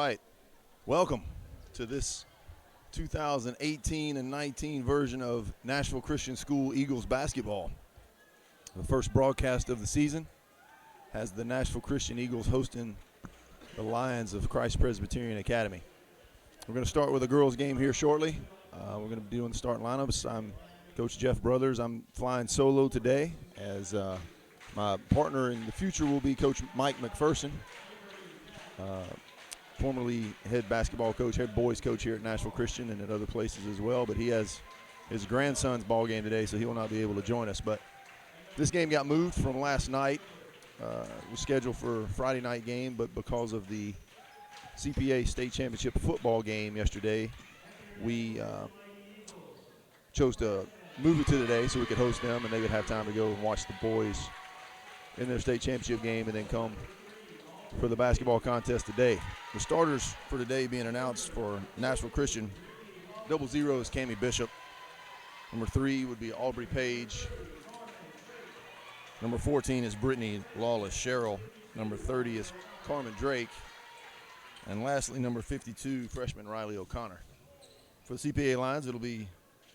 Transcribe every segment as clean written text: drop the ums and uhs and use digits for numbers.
right. Welcome to this 2018 and 19 version of Nashville Christian School Eagles basketball. The first broadcast of the season has the Nashville Christian Eagles hosting the Lions of Christ Presbyterian Academy. We're going to start with a girls' game here shortly. We're going to be doing the starting lineups. I'm Coach Jeff Brothers. I'm flying solo today, as my partner in the future will be Coach Mike McPherson, formerly head basketball coach, head boys coach here at Nashville Christian and at other places as well. But he has his grandson's ball game today, so he will not be able to join us. But this game got moved from last night. It was scheduled for a Friday night game, but because of the CPA state championship football game yesterday, we chose to move it to today so we could host them and they would have time to go and watch the boys in their state championship game and then come for the basketball contest today. The starters for today being announced for Nashville Christian: 00 is Cammie Bishop. Number 3 would be Aubrey Page. Number 14 is Brittany Lawless Sherrill. Number 30 is Carmen Drake. And lastly, number 52, freshman Riley O'Connor. For the CPA Lions, it'll be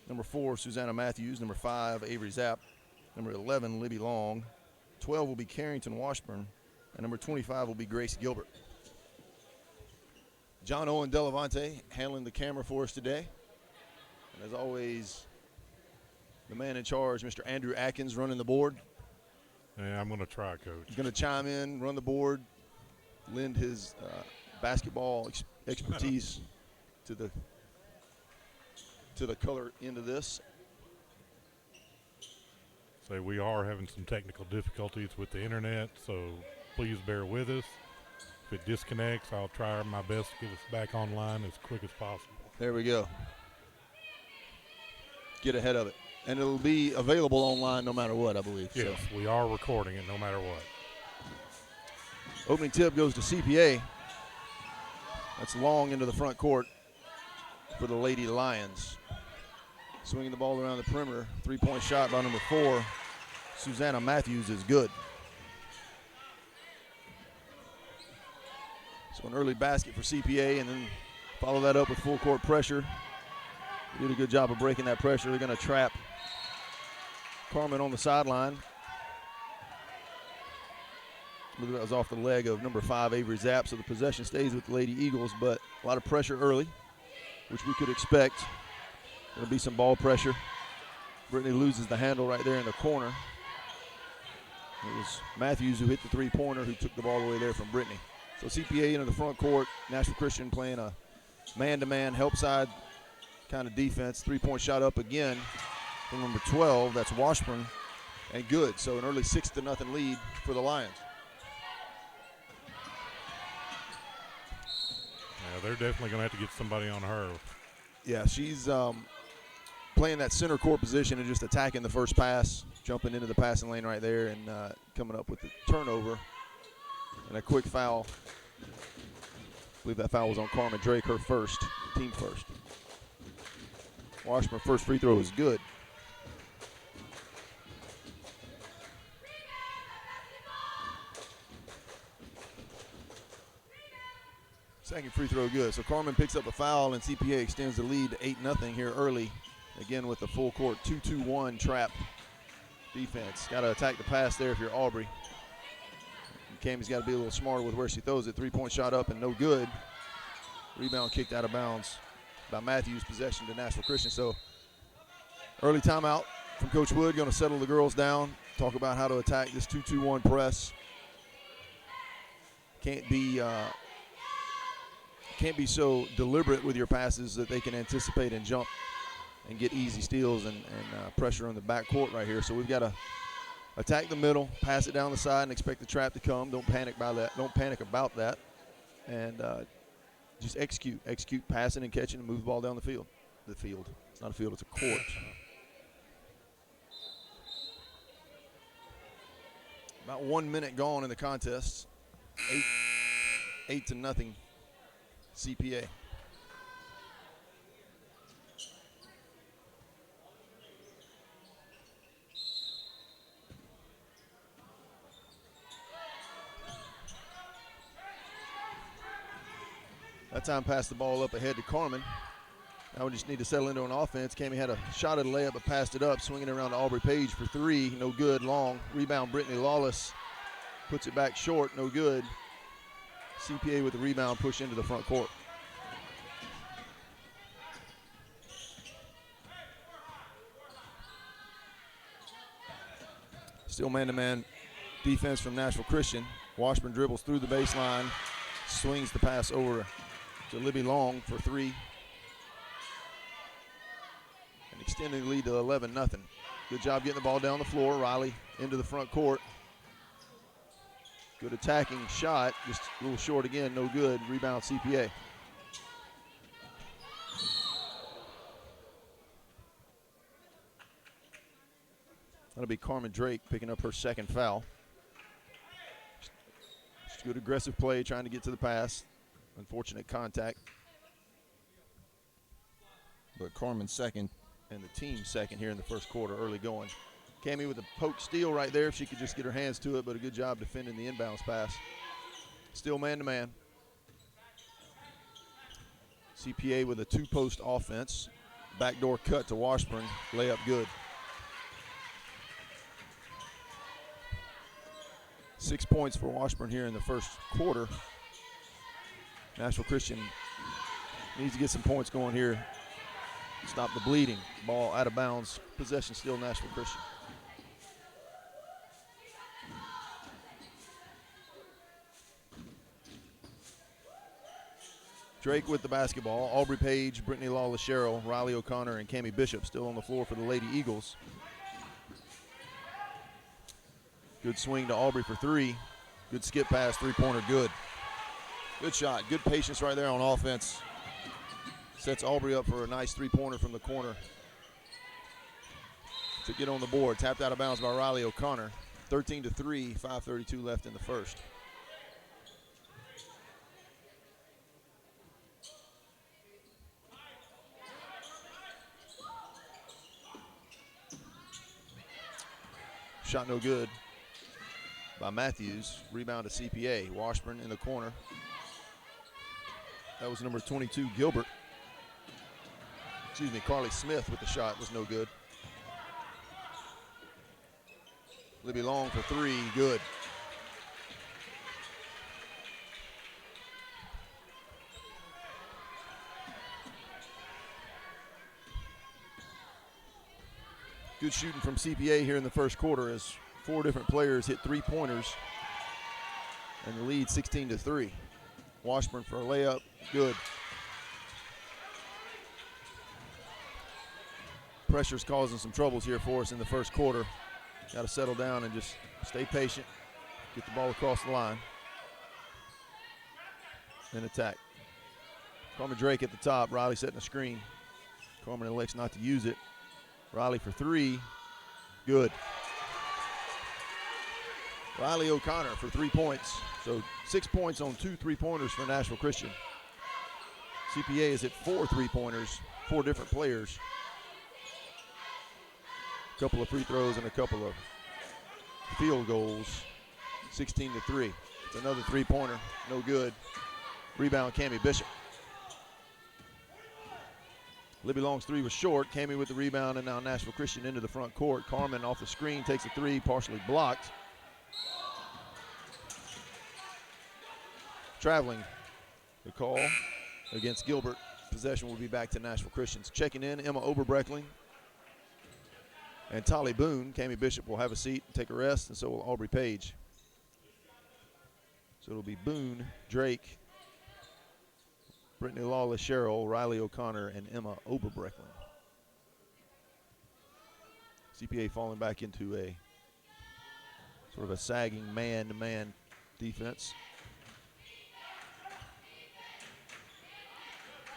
number 4, Susanna Matthews. Number 5, Avery Zapp. Number 11, Libby Long. 12 will be Carrington Washburn. And number 25 will be Grace Gilbert. John Owen Delavante handling the camera for us today. And as always, the man in charge, Mr. Andrew Atkins, running the board. Yeah, I'm going to try, Coach. He's going to chime in, run the board, lend his basketball expertise to the color end of this. So we are having some technical difficulties with the internet, so please bear with us. If it disconnects, I'll try my best to get us back online as quick as possible. There we go. Get ahead of it. And it'll be available online no matter what, I believe. Yes, so we are recording it no matter what. Opening tip goes to CPA. That's long into the front court for the Lady Lions. Swinging the ball around the perimeter. Three-point shot by number 4, Susanna Matthews, is good. So an early basket for CPA, and then follow that up with full court pressure. They did a good job of breaking that pressure. They're going to trap Carmen on the sideline. That was off the leg of number 5, Avery Zapp, so the possession stays with the Lady Eagles, but a lot of pressure early, which we could expect. There'll be some ball pressure. Brittany loses the handle right there in the corner. It was Matthews who hit the three-pointer, who took the ball away there from Brittany. So CPA into the front court. Nashville Christian playing a man-to-man help side kind of defense. Three-point shot up again from number 12. That's Washburn, and good. So an early 6-0 lead for the Lions. Yeah, they're definitely going to have to get somebody on her. Yeah, she's playing that center court position and just attacking the first pass, jumping into the passing lane right there and coming up with the turnover. And a quick foul. I believe that foul was on Carmen Drake, her first, team first. Washburn first free throw is good. Second free throw good. So Carmen picks up a foul, and CPA extends the lead to 8-0 here early. Again with the full court 2-2-1 trap defense. Got to attack the pass there if you're Aubrey. Cammie's got to be a little smarter with where she throws it. Three-point shot up and no good. Rebound kicked out of bounds by Matthews. Possession to Nashville Christian. So early timeout from Coach Wood. Going to settle the girls down. Talk about how to attack this 2-2-1 press. Can't be so deliberate with your passes that they can anticipate and jump and get easy steals and pressure on the backcourt right here. So we've got to attack the middle, pass it down the side, and expect the trap to come. Don't panic by that. Don't panic about that, and just execute, passing and catching, and move the ball down the field. The field. It's not a field. It's a court. About 1 minute gone in the contest. 8-0 CPA. time passed the ball up ahead to Carmen. Now we just need to settle into an offense. Cammie had a shot at a layup but passed it up, swinging it around to Aubrey Page for three. No good, long. Rebound, Brittany Lawless puts it back short, no good. CPA with the rebound, push into the front court. Still man-to-man defense from Nashville Christian. Washburn dribbles through the baseline, swings the pass over to Libby Long for three. And extending the lead to 11-0. Good job getting the ball down the floor. Riley into the front court. Good attacking shot, just a little short again, no good. Rebound CPA. That'll be Carmen Drake picking up her second foul. Just good aggressive play, trying to get to the pass. Unfortunate contact. But Carmen's second and the team's second here in the first quarter, early going. Cammie with a poke steal right there if she could just get her hands to it, but a good job defending the inbounds pass. Still man-to-man. CPA with a two-post offense. Backdoor cut to Washburn, layup good. 6 points for Washburn here in the first quarter. Nashville Christian needs to get some points going here. Stop the bleeding. Ball out of bounds. Possession still Nashville Christian. Drake with the basketball. Aubrey Page, Brittany Lawless Sherrill, Riley O'Connor, and Cammie Bishop still on the floor for the Lady Eagles. Good swing to Aubrey for three. Good skip pass, three-pointer, good. Good shot, good patience right there on offense. Sets Aubrey up for a nice three-pointer from the corner to get on the board. Tapped out of bounds by Riley O'Connor. 13-3, 5:32 left in the first. Shot no good by Matthews. Rebound to CPA. Washburn in the corner. That was number 22, Gilbert. Excuse me, Carly Smith with the shot was no good. Libby Long for three, good. Good shooting from CPA here in the first quarter as four different players hit three-pointers and the lead 16-3. Washburn for a layup, good. Pressure's causing some troubles here for us in the first quarter. Got to settle down and just stay patient, get the ball across the line, and attack. Carmen Drake at the top, Riley setting a screen. Carmen elects not to use it. Riley for three, good. Riley O'Connor for 3 points. So 6 points on 2 3-pointers for Nashville Christian. CPA is at 4 3-pointers, 4 different players. A couple of free throws and a couple of field goals. 16-3. It's another 3-pointer, no good. Rebound, Cammie Bishop. Libby Long's three was short. Cammie with the rebound, and now Nashville Christian into the front court. Carmen off the screen takes a three, partially blocked. Traveling, the call against Gilbert. Possession will be back to Nashville Christians. Checking in, Emma Oberbreckling and Tolly Boone. Cammie Bishop will have a seat and take a rest, and so will Aubrey Page. So it'll be Boone, Drake, Brittany Lawless Sherrill, Riley O'Connor, and Emma Oberbreckling. CPA falling back into a sort of a sagging man-to-man defense.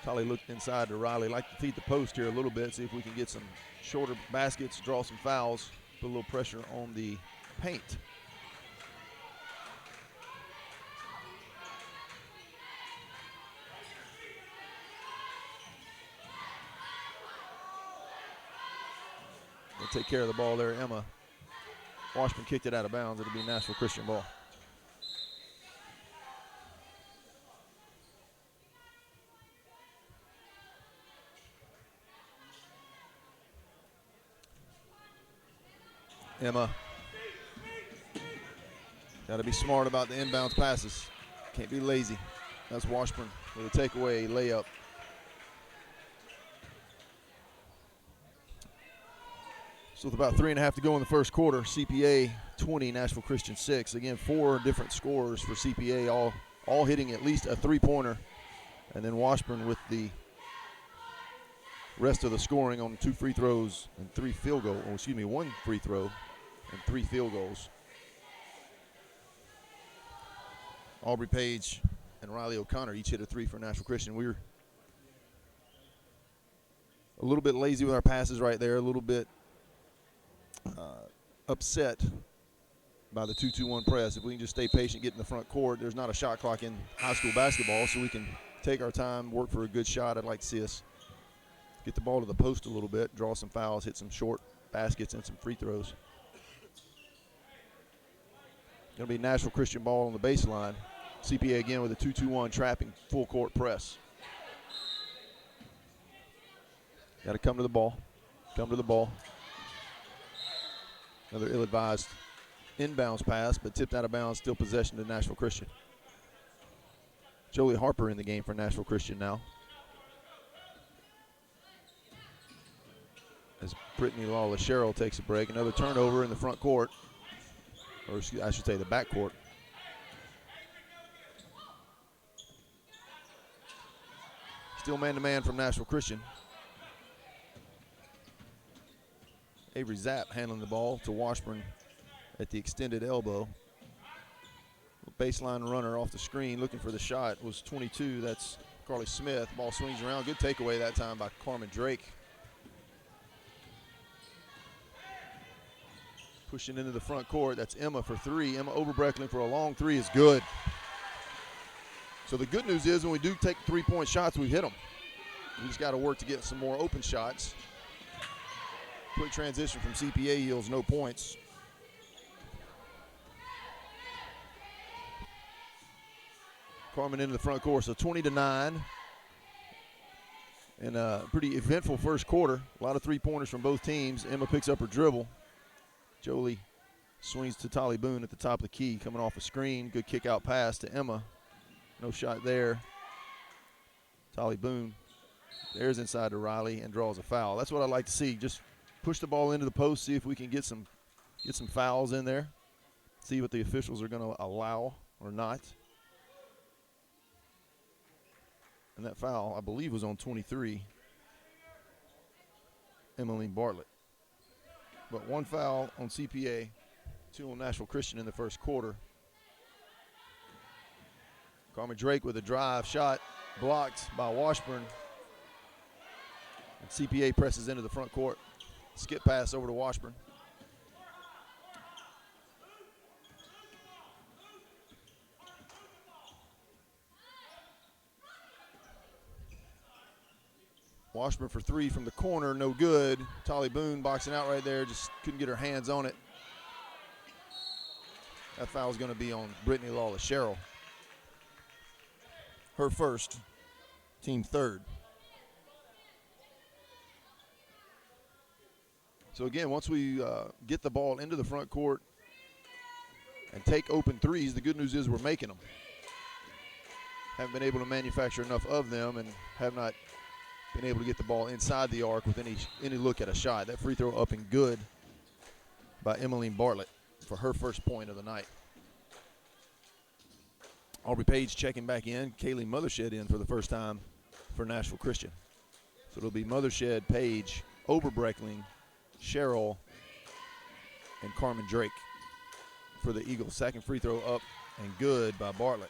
Tolly looked inside to Riley. Like to feed the post here a little bit, see if we can get some shorter baskets, draw some fouls, put a little pressure on the paint. They'll take care of the ball there, Emma. Washburn kicked it out of bounds. It'll be Nashville Christian ball. Emma. Got to be smart about the inbounds passes. Can't be lazy. That's Washburn with a takeaway layup. So with about 3.5 to go in the first quarter, CPA 20, Nashville Christian 6. Again, 4 different scorers for CPA, all hitting at least a three-pointer. And then Washburn with the rest of the scoring on 2 free throws and 3 field goals. Oh, excuse me, 1 free throw and 3 field goals. Aubrey Page and Riley O'Connor each hit a 3 for Nashville Christian. We were a little bit lazy with our passes right there, a little bit upset by the 2-2-1 press. If we can just stay patient, get in the front court, there's not a shot clock in high school basketball, so we can take our time, work for a good shot. I'd like to see us get the ball to the post a little bit, draw some fouls, hit some short baskets and some free throws. Going to be Nashville Christian ball on the baseline. CPA again with a 2-2-1 trapping full court press. Got to come to the ball. Come to the ball. Another ill-advised inbounds pass, but tipped out of bounds, still possession to Nashville Christian. Jolie Harper in the game for Nashville Christian now. As Brittany Lawless Sherrill takes a break. Another turnover in the front court. Or I should say the back court. Still man-to-man from Nashville Christian. Avery Zapp handling the ball to Washburn at the extended elbow. Baseline runner off the screen looking for the shot was 22. That's Carly Smith. Ball swings around. Good takeaway that time by Carmen Drake. Pushing into the front court. That's Emma for 3. Emma Oberbreckling for a long 3 is good. So the good news is when we do take 3-point shots, we hit them. We just got to work to get some more open shots. Quick transition from CPA yields no points. Carmen into the front court, so 20-9. And a pretty eventful first quarter. A lot of three-pointers from both teams. Emma picks up her dribble. Jolie swings to Tolly Boone at the top of the key, coming off a screen. Good kick-out pass to Emma. No shot there. Tolly Boone, there's inside to Riley and draws a foul. That's what I like to see. Just push the ball into the post, see if we can get some fouls in there, see what the officials are going to allow or not. And that foul, I believe, was on 23, Emmeline Bartlett. But 1 foul on CPA, 2 on Nashville Christian in the first quarter. Carmen Drake with a drive shot, blocked by Washburn. And CPA presses into the front court. Skip pass over to Washburn. Washburn for 3 from the corner, no good. Tolly Boone boxing out right there, just couldn't get her hands on it. That foul is going to be on Brittany Lawless Sherrill. Her first, team third. So again, once we get the ball into the front court and take open threes, the good news is we're making them. Haven't been able to manufacture enough of them and have not been able to get the ball inside the arc with any look at a shot. That free throw up and good by Emmeline Bartlett for her first point of the night. Aubrey Page checking back in. Kaylee Mothershed in for the first time for Nashville Christian. So it'll be Mothershed, Page, Oberbreckling, Sherrill, and Carmen Drake for the Eagles. Second free throw up and good by Bartlett.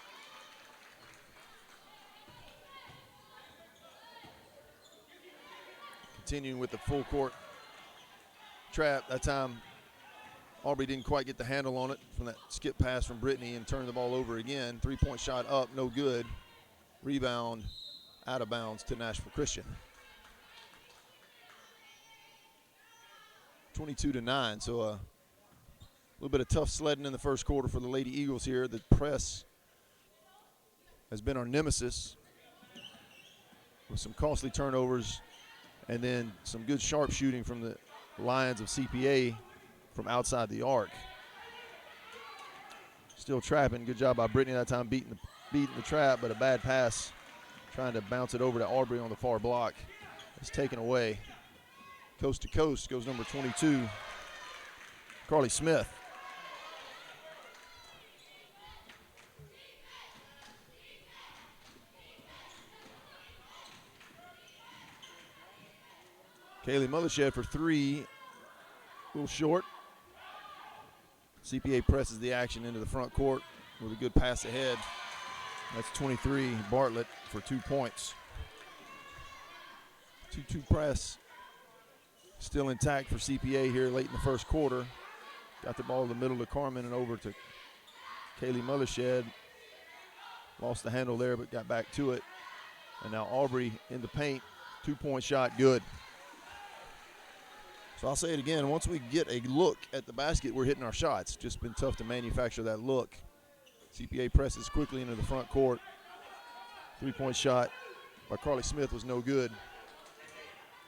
Continuing with the full court trap. That time Aubrey didn't quite get the handle on it from that skip pass from Brittany and turned the ball over again. 3-point shot up, no good. Rebound out of bounds to Nashville Christian. 22-9, so a little bit of tough sledding in the first quarter for the Lady Eagles here. The press has been our nemesis with some costly turnovers and then some good sharp shooting from the Lions of CPA from outside the arc. Still trapping. Good job by Brittany that time beating the trap, but a bad pass trying to bounce it over to Aubrey on the far block. It's taken away. Coast to coast goes number 22, Carly Smith. Kaylee Mothershed for three, a little short. CPA presses the action into the front court with a good pass ahead. That's 23, Bartlett for 2 points. 2-2 press still intact for CPA here late in the first quarter. Got the ball in the middle to Carmen and over to Kaylee Mothershed. Lost the handle there but got back to it. And now Aubrey in the paint, 2-point shot, good. So I'll say it again, once we get a look at the basket, we're hitting our shots. Just been tough to manufacture that look. CPA presses quickly into the front court. 3-point shot by Carly Smith was no good.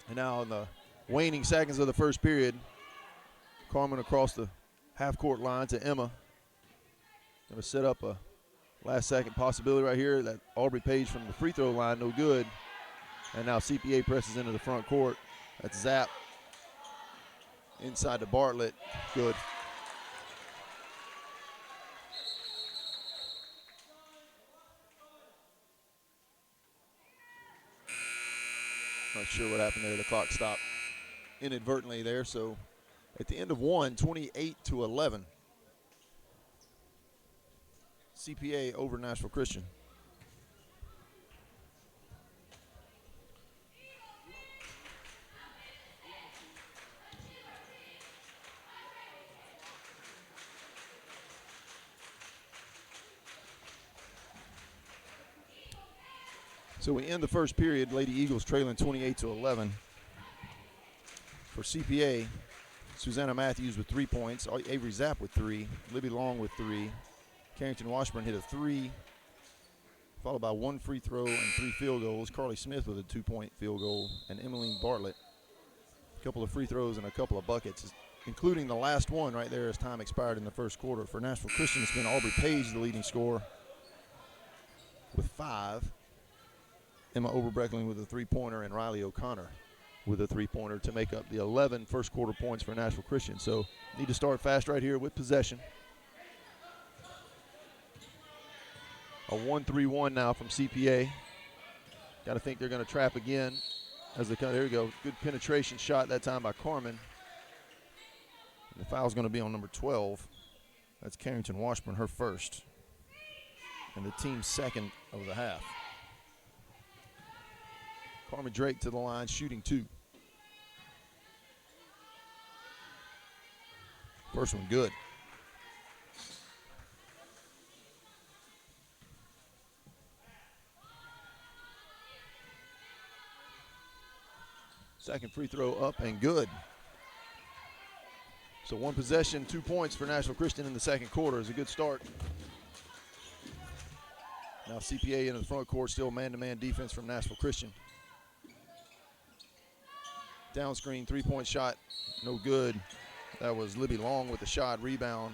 And now in the waning seconds of the first period, Carmen across the half-court line to Emma. Going to set up a last-second possibility right here. That Aubrey Page from the free throw line, no good. And now CPA presses into the front court. That's Zapp. Inside to Bartlett, good. Not sure what happened there. The clock stopped inadvertently there. So at the end of one, 28-11. CPA over Nashville Christian. So we end the first period, Lady Eagles trailing 28-11. For CPA, Susanna Matthews with 3 points, Avery Zapp with 3, Libby Long with 3, Carrington Washburn hit a 3, followed by 1 free throw and 3 field goals. Carly Smith with a 2-point field goal, and Emmeline Bartlett, a couple of free throws and a couple of buckets, including the last one right there as time expired in the first quarter. For Nashville Christian, it's been Aubrey Page, the leading scorer, with 5. Emma Oberbreckling with a 3-pointer, and Riley O'Connor with a 3-pointer to make up the 11 first quarter points for Nashville Christian. So need to start fast right here with possession. A 1-3-1 now from CPA. Got to think they're going to trap again. There you go. Good penetration shot that time by Carmen. And the foul's going to be on number 12. That's Carrington Washburn, her first. And the team's second of the half. Carmen Drake to the line, shooting 2. First one good. Second free throw up and good. So 1 possession, 2 points for Nashville Christian in the second quarter is a good start. Now CPA into the front court, still man-to-man defense from Nashville Christian. Down screen, 3-point shot, no good. That was Libby Long with the shot, rebound.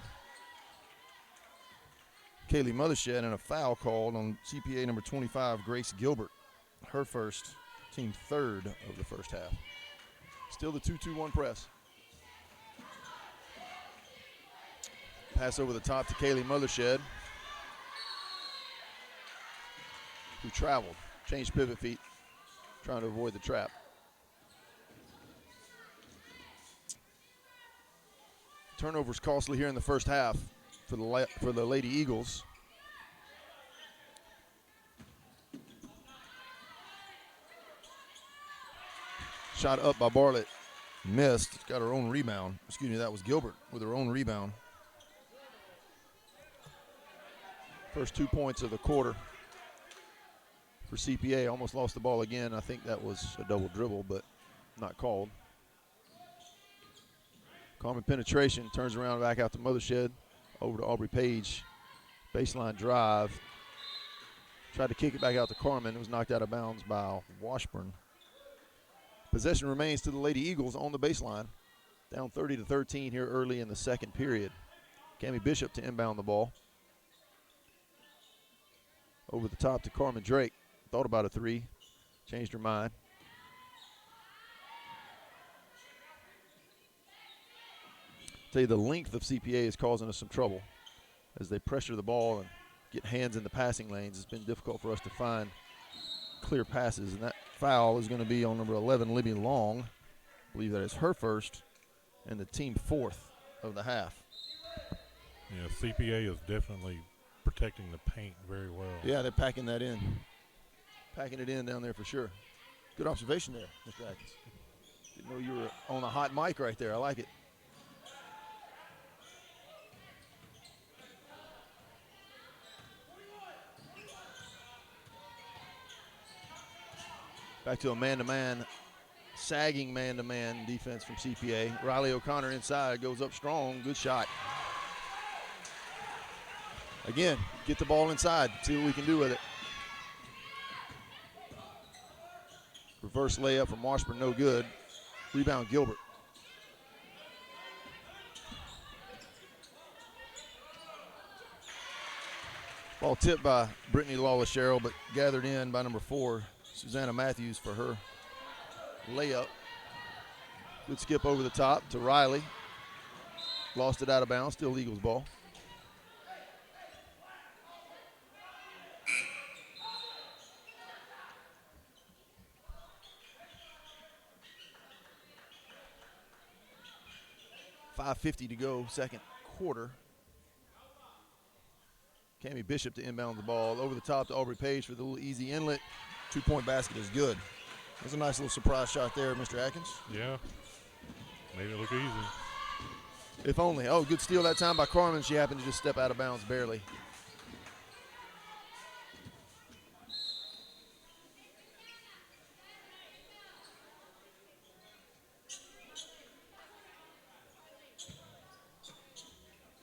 Kaylee Mothershed, and a foul called on CPA number 25, Grace Gilbert. Her first, team third of the first half. Still the 2-2-1 press. Pass over the top to Kaylee Mothershed, who traveled, changed pivot feet, trying to avoid the trap. Turnovers costly here in the first half for the Lady Eagles. Shot up by Bartlett, missed. Got her own rebound. Excuse me, that was Gilbert with her own rebound. First 2 points of the quarter for CPA. Almost lost the ball again. I think that was a double dribble, but not called. Carmen penetration, turns around back out to Mothershed, over to Aubrey Page. Baseline drive. Tried to kick it back out to Carmen. It was knocked out of bounds by Washburn. Possession remains to the Lady Eagles on the baseline. Down 30-13 here early in the second period. Cammie Bishop to inbound the ball. Over the top to Carmen Drake. Thought about a three. Changed her mind. Tell you, the length of CPA is causing us some trouble. As they pressure the ball and get hands in the passing lanes, it's been difficult for us to find clear passes. And that foul is going to be on number 11, Libby Long. I believe that is her first and the team fourth of the half. Yeah, CPA is definitely protecting the paint very well. Yeah, they're packing that in. Packing it in down there for sure. Good observation there, Mr. Atkins. Didn't know you were on a hot mic right there. I like it. Back to a man-to-man, sagging man-to-man defense from CPA. Riley O'Connor inside, goes up strong, good shot. Again, get the ball inside, see what we can do with it. Reverse layup from Washburn, no good. Rebound, Gilbert. Ball tipped by Brittany Lawless-Sherrill, but gathered in by number 4, Susanna Matthews, for her layup. Good skip over the top to Riley. Lost it out of bounds, still Eagles ball. .550 to go, second quarter. Cammie Bishop to inbound the ball. Over the top to Aubrey Page for the little easy inlet. Two-point basket is good. That's a nice little surprise shot there, Mr. Atkins. Yeah, made it look easy. If only. Oh, good steal that time by Carmen. She happened to just step out of bounds barely.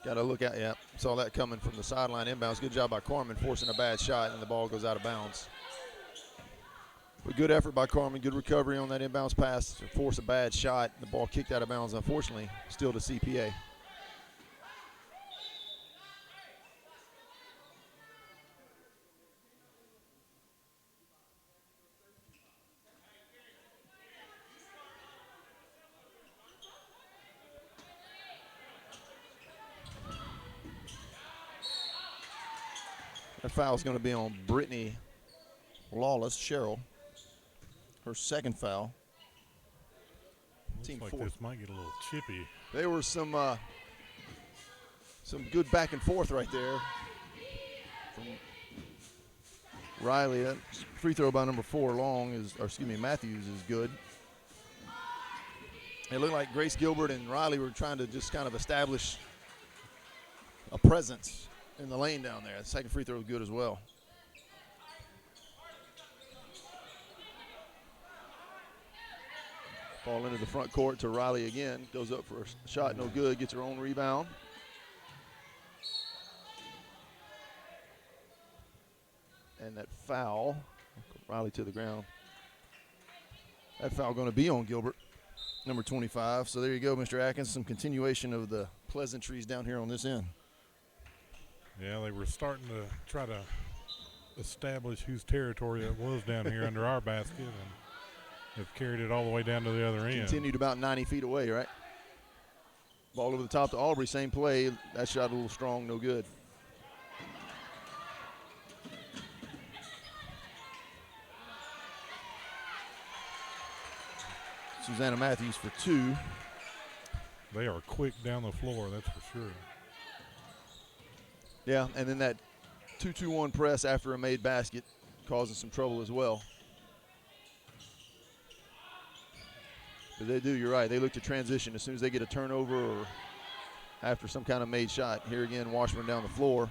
Got to look at, yeah, saw that coming from the sideline inbounds. Good job by Carmen forcing a bad shot, and the ball goes out of bounds. But good effort by Carmen, good recovery on that inbounds pass to force a bad shot. The ball kicked out of bounds, unfortunately, still to CPA. That foul is going to be on Brittany Lawless-Sherrill. Her second foul. Looks Team like fourth. this might get a little chippy. There were some good back and forth right there from Riley. That free throw by number 4, Matthews is good. It looked like Grace Gilbert and Riley were trying to just kind of establish a presence in the lane down there. The second free throw was good as well. Ball into the front court to Riley again. Goes up for a shot, no good. Gets her own rebound. And that foul, Riley to the ground. That foul going to be on Gilbert, number 25. So there you go, Mr. Atkins. Some continuation of the pleasantries down here on this end. Yeah, they were starting to try to establish whose territory it was down here under our basket, and have carried it all the way down to the other end. Continued about 90 feet away, right? Ball over the top to Aubrey, same play. That shot a little strong, no good. Susanna Matthews for 2. They are quick down the floor, that's for sure. Yeah, and then that 2-2-1 press after a made basket causing some trouble as well. But they do, you're right. They look to transition as soon as they get a turnover or after some kind of made shot. Here again, Washburn down the floor.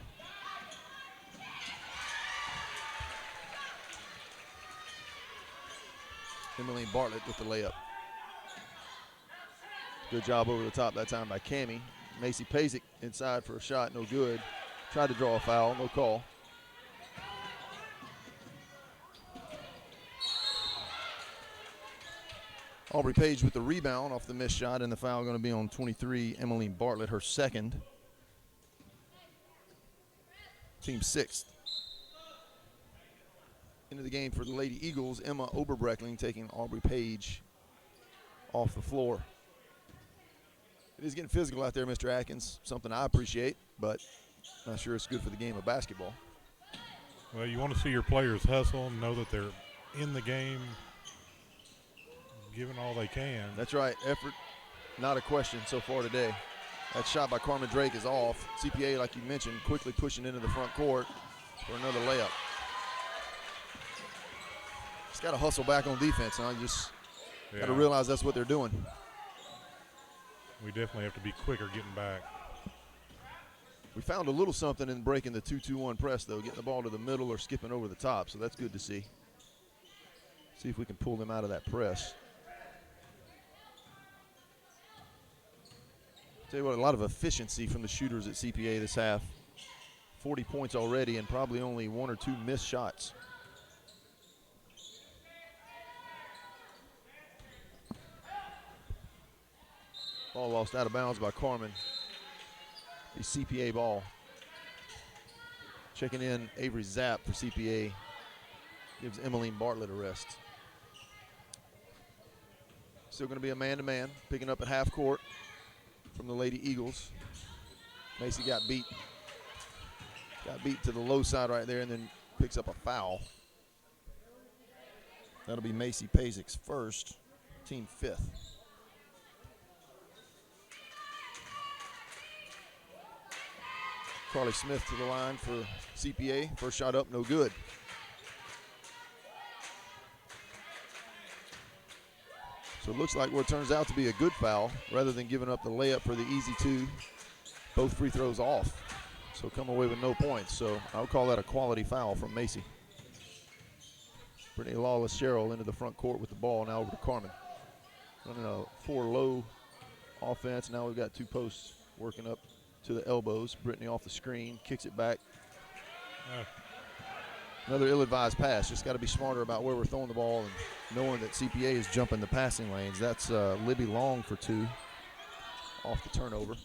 Emmeline Bartlett with the layup. Good job over the top that time by Cammie. Macy Pasick inside for a shot, no good. Tried to draw a foul, no call. Aubrey Page with the rebound off the missed shot, and the foul going to be on 23, Emmeline Bartlett, her second. Team sixth. Into the game for the Lady Eagles, Emma Oberbreckling taking Aubrey Page off the floor. It is getting physical out there, Mr. Atkins, something I appreciate, but not sure it's good for the game of basketball. Well, you want to see your players hustle and know that they're in the game, giving all they can. That's right. Effort, not a question so far today. That shot by Carmen Drake is off. CPA, like you mentioned, quickly pushing into the front court for another layup. Just got to hustle back on defense, huh? Just got to realize that's what they're doing. We definitely have to be quicker getting back. We found a little something in breaking the 2-2-1 press, though, getting the ball to the middle or skipping over the top, so that's good to see. See if we can pull them out of that press. Tell you what, a lot of efficiency from the shooters at CPA this half. 40 points already and probably only 1 or 2 missed shots. Ball lost out of bounds by Carmen. The CPA ball. Checking in Avery Zapp for CPA. Gives Emmeline Bartlett a rest. Still going to be a man-to-man. Picking up at half court from the Lady Eagles. Macy got beat. Got beat to the low side right there and then picks up a foul. That'll be Macy Pazik's first, team fifth. Carly Smith to the line for CPA. First shot up, no good. So it looks like what turns out to be a good foul rather than giving up the layup for the easy two. Both free throws off. So come away with no points. So I would call that a quality foul from Macy. Brittany Lawless-Sherrill into the front court with the ball. Now over to Carmen. Running a 4-low offense. Now we've got 2 posts working up to the elbows. Brittany off the screen, kicks it back. Another ill-advised pass. Just got to be smarter about where we're throwing the ball and knowing that CPA is jumping the passing lanes. That's Libby Long for 2 off the turnover.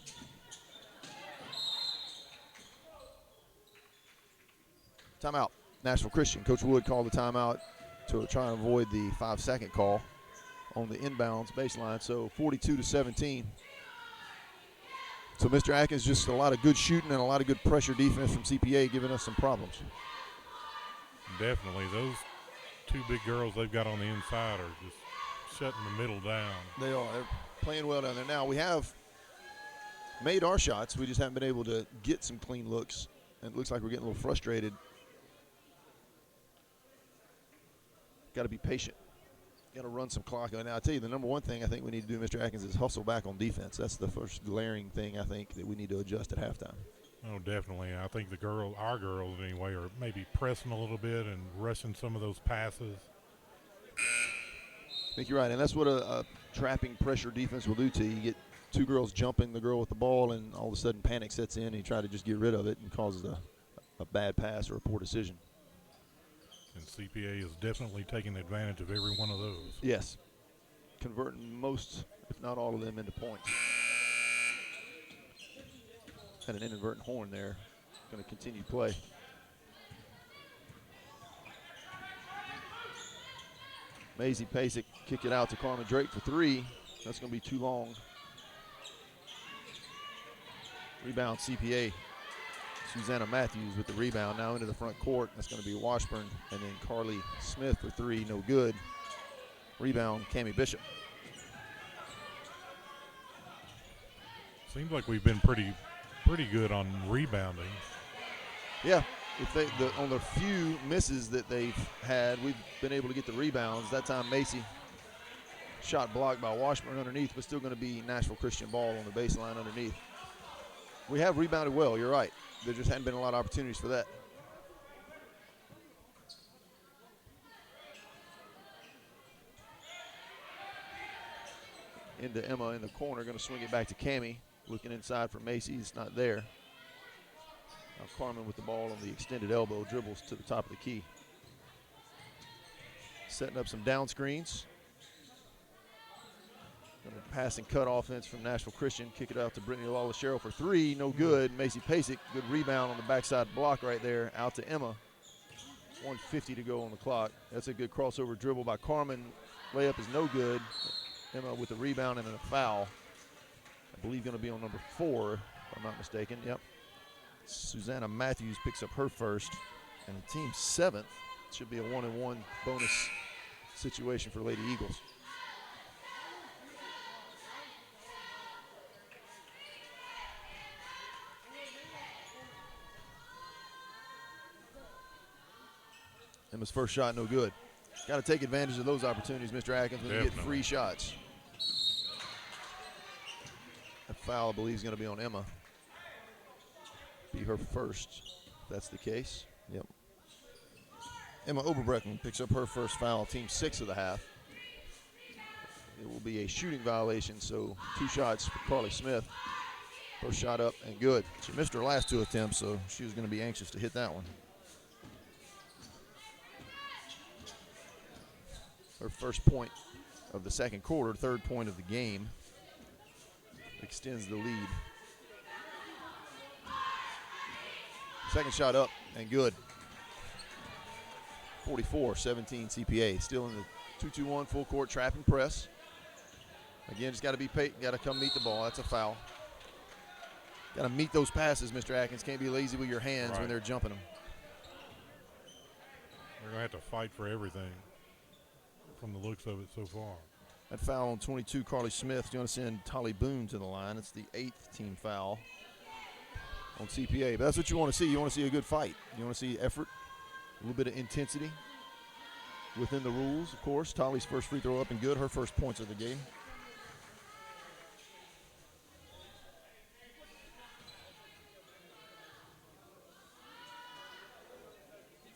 Timeout. Nashville Christian. Coach Wood called the timeout to try and avoid the 5-second call on the inbounds baseline. So 42-17. So Mr. Atkins, just a lot of good shooting and a lot of good pressure defense from CPA giving us some problems. Definitely. Those 2 big girls they've got on the inside are just shutting the middle down. They are. They're playing well down there. Now, we have made our shots. We just haven't been able to get some clean looks. And it looks like we're getting a little frustrated. Got to be patient. Got to run some clock. And I'll tell you, the number one thing I think we need to do, Mr. Atkins, is hustle back on defense. That's the first glaring thing I think that we need to adjust at halftime. Oh, definitely. I think our girls anyway, are maybe pressing a little bit and rushing some of those passes. I think you're right, and that's what a trapping pressure defense will do to you. You get 2 girls jumping the girl with the ball, and all of a sudden panic sets in, and you try to just get rid of it and causes a bad pass or a poor decision. And CPA is definitely taking advantage of every one of those. Yes. Converting most, if not all of them, into points. Had an inadvertent horn there. Going to continue play. Maisie Pasick kick it out to Carmen Drake for 3. That's going to be too long. Rebound CPA. Susanna Matthews with the rebound now into the front court. That's going to be Washburn, and then Carly Smith for 3, no good. Rebound, Cammie Bishop. Seems like we've been pretty good on rebounding. Yeah, on the few misses that they've had, we've been able to get the rebounds. That time Macy shot blocked by Washburn underneath, but still going to be Nashville Christian ball on the baseline underneath. We have rebounded well, you're right. There just hadn't been a lot of opportunities for that. Into Emma in the corner, going to swing it back to Cammie. Looking inside for Macy, it's not there. Now Carmen with the ball on the extended elbow, dribbles to the top of the key. Setting up some down screens. Pass and cut offense from Nashville Christian. Kick it out to Brittany Lawless-Sherrill for three. No good. Macy Pasek, good rebound on the backside block right there. Out to Emma. 1:50 to go on the clock. That's a good crossover dribble by Carmen. Layup is no good. Emma with a rebound and a foul. I believe going to be on number 4, if I'm not mistaken. Yep. Susanna Matthews picks up her first. And the team's 7th. Should be a 1-and-1 bonus situation for Lady Eagles. Emma's first shot, no good. Got to take advantage of those opportunities, Mr. Atkins, when you get free shots. That foul, I believe, is going to be on Emma. Be her first, if that's the case. Yep. Emma Oberbrecken picks up her first foul, team 6 of the half. It will be a shooting violation, so 2 shots for Carly Smith. First shot up and good. She missed her last 2 attempts, so she was going to be anxious to hit that one. Her first point of the second quarter, 3rd point of the game. Extends the lead. Second shot up and good. 44-17 CPA. Still in the 2-2-1 full court trap and press. Again, just got to be got to come meet the ball. That's a foul. Got to meet those passes, Mr. Atkins. Can't be lazy with your hands when they're jumping them. They're going to have to fight for everything from the looks of it so far. That foul on 22, Carly Smith, is going to send Tolly Boone to the line. It's the 8th team foul on CPA. But that's what you want to see. You want to see a good fight. You want to see effort, a little bit of intensity within the rules, of course. Tolly's first free throw up and good. Her first points of the game.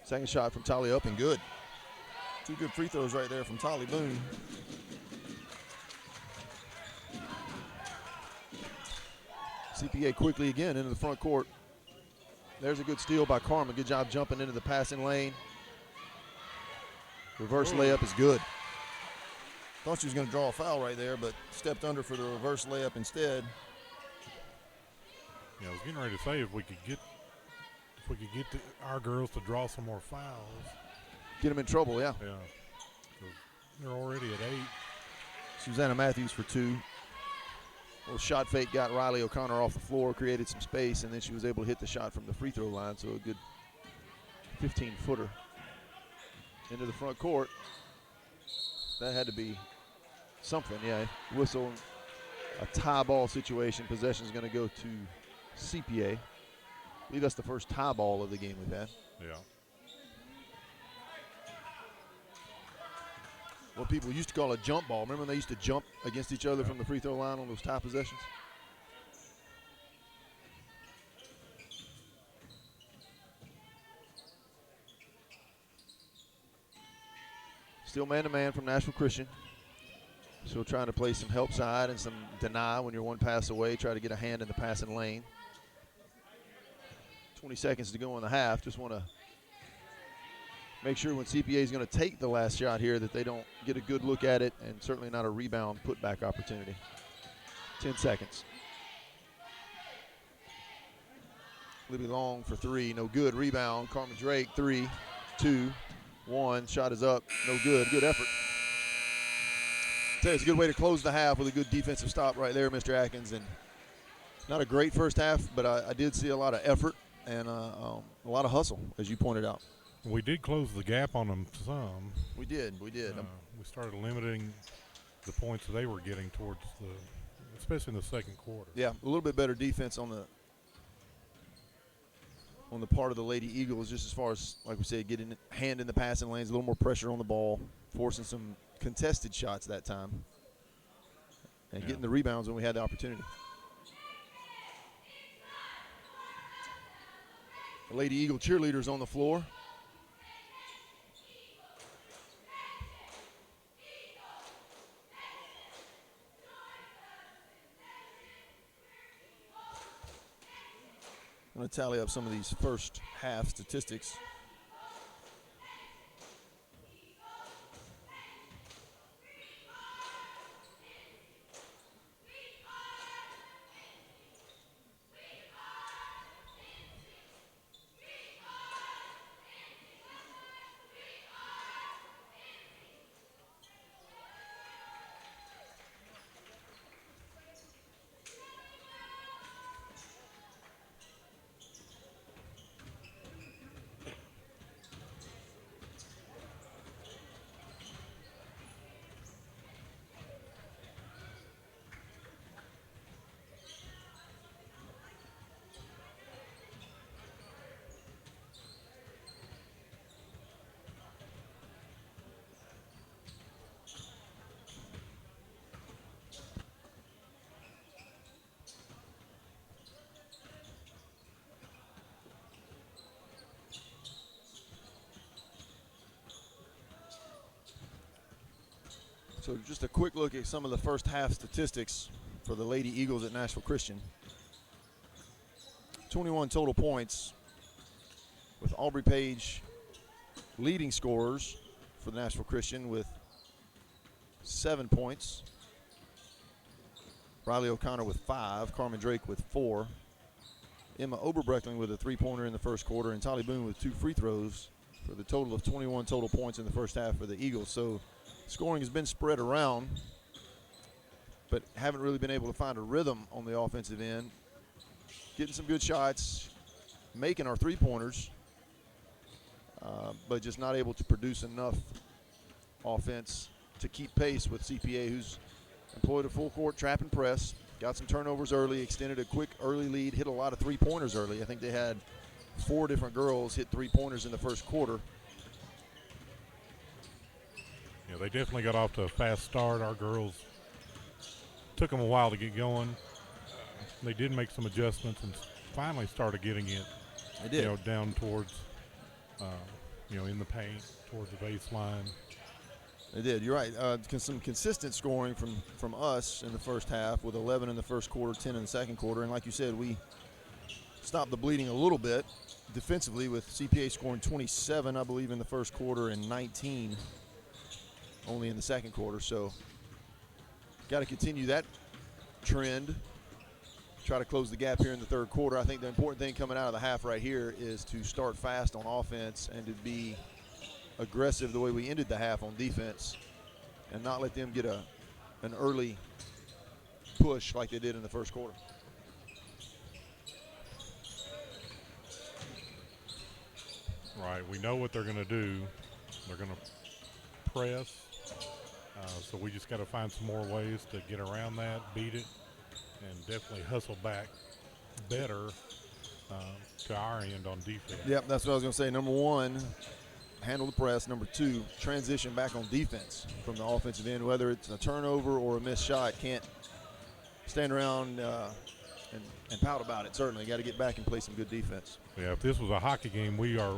Second shot from Tolly up and good. 2 good free throws right there from Tolly Boone. CPA quickly again into the front court. There's a good steal by Carmen. Good job jumping into the passing lane. Reverse layup is good. Thought she was going to draw a foul right there, but stepped under for the reverse layup instead. Yeah, I was getting ready to say if we could get our girls to draw some more fouls. Get them in trouble, yeah. Yeah. They're already at 8. Susanna Matthews for 2. Little shot fake got Riley O'Connor off the floor, created some space, and then she was able to hit the shot from the free throw line, so a good 15-footer into the front court. That had to be something, yeah. Whistle, a tie ball situation. Possession is going to go to CPA. I believe that's the first tie ball of the game we've had. Yeah. What people used to call a jump ball. Remember when they used to jump against each other from the free throw line on those tie possessions? Still man-to-man from Nashville Christian. Still trying to play some help side and some deny when you're one pass away. Try to get a hand in the passing lane. 20 seconds to go in the half. Just want to make sure when CPA is going to take the last shot here that they don't get a good look at it, and certainly not a rebound putback opportunity. 10 seconds. Libby Long for 3, no good. Rebound, Carmen Drake, 3, 2, 1. Shot is up, no good. Good effort. Tell you, it's a good way to close the half with a good defensive stop right there, Mr. Atkins. And not a great first half, but I did see a lot of effort and a lot of hustle, as you pointed out. We did close the gap on them some. We did. We started limiting the points that they were getting towards especially in the second quarter. Yeah, a little bit better defense on the part of the Lady Eagles, just as far as, like we said, getting a hand in the passing lanes, a little more pressure on the ball, forcing some contested shots that time, and getting the rebounds when we had the opportunity. The Lady Eagle cheerleaders on the floor. I'm going to tally up some of these first half statistics. So just a quick look at some of the first half statistics for the Lady Eagles at Nashville Christian. 21 total points, with Aubrey Page leading scorers for the Nashville Christian with 7 points. Riley O'Connor with 5, Carmen Drake with 4, Emma Oberbreckling with a 3-pointer in the first quarter, and Tolly Boone with 2 free throws for the total of 21 total points in the first half for the Eagles. So scoring has been spread around, but haven't really been able to find a rhythm on the offensive end. Getting some good shots, making our 3-pointers, but just not able to produce enough offense to keep pace with CPA, who's employed a full court trap and press, got some turnovers early, extended a quick early lead, hit a lot of 3-pointers early. I think they had 4 different girls hit 3-pointers in the first quarter. Yeah, they definitely got off to a fast start. Our girls took them a while to get going. They did make some adjustments and finally started getting it. They did. Down towards, in the paint, towards the baseline. They did. You're right. Some consistent scoring from us in the first half, with 11 in the first quarter, 10 in the second quarter. And like you said, we stopped the bleeding a little bit defensively, with CPA scoring 27, I believe, in the first quarter and 19 only in the second quarter. So got to continue that trend, try to close the gap here in the third quarter. I think the important thing coming out of the half right here is to start fast on offense and to be aggressive the way we ended the half on defense, and not let them get an early push like they did in the first quarter. Right, we know what they're going to do. They're going to press, so we just got to find some more ways to get around that, beat it, and definitely hustle back better to our end on defense. Yep, that's what I was going to say. Number one, handle the press. Number two, transition back on defense from the offensive end, whether it's a turnover or a missed shot. Can't stand around and pout about it. Certainly got to get back and play some good defense. Yeah, if this was a hockey game, we are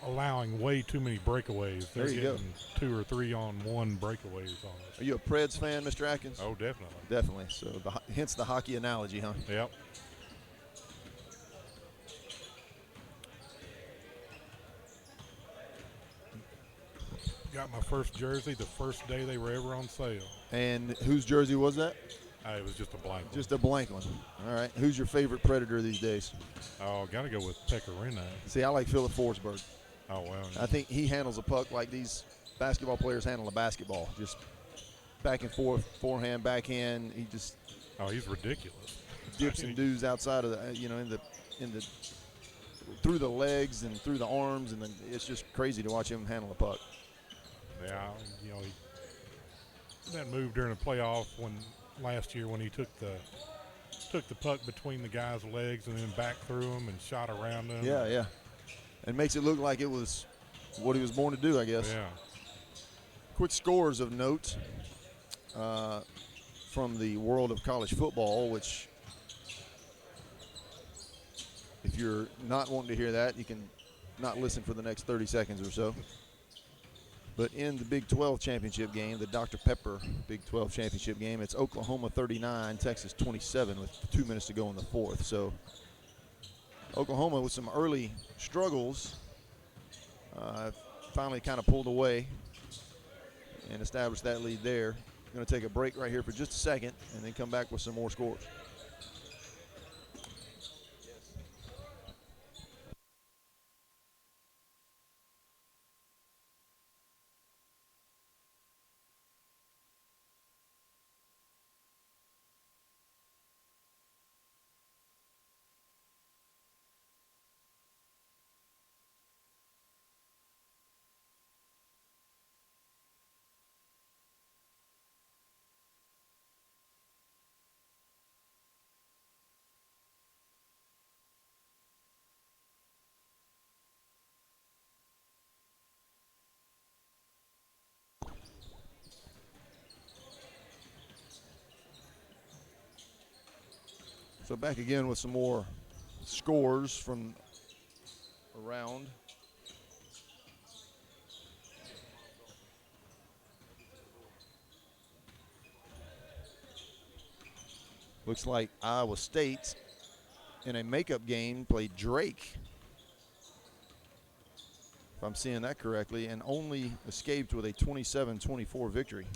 allowing way too many breakaways. They're getting 2 or 3 on 1 breakaways on us. Are you a Preds fan, Mr. Atkins? Oh, definitely. Definitely. So hence the hockey analogy, huh? Yep. Got my first jersey the first day they were ever on sale. And whose jersey was that? It was just a blank one. Just a blank one. All right. Who's your favorite Predator these days? Oh, got to go with Pecorino. See, I like Philip Forsberg. Oh, well. I think he handles a puck like these basketball players handle a basketball. Just back and forth, forehand, backhand. He just he's ridiculous. Dips and doos outside of the, in the through the legs and through the arms, and then it's just crazy to watch him handle a puck. Yeah, that move during the playoff last year when he took the puck between the guy's legs and then back through him and shot around him. Yeah. And makes it look like it was what he was born to do, I guess. Yeah. Quick scores of note from the world of college football, which, if you're not wanting to hear that, you can not listen for the next 30 seconds or so. But in the Big 12 championship game, the Dr. Pepper Big 12 championship game, it's Oklahoma 39, Texas 27 with 2 minutes to go in the fourth. So Oklahoma with some early struggles finally kind of pulled away and established that lead there. Going to take a break right here for just a second and then come back with some more scores. So back again with some more scores from around. Looks like Iowa State, in a makeup game, played Drake, if I'm seeing that correctly, and only escaped with a 27-24 victory.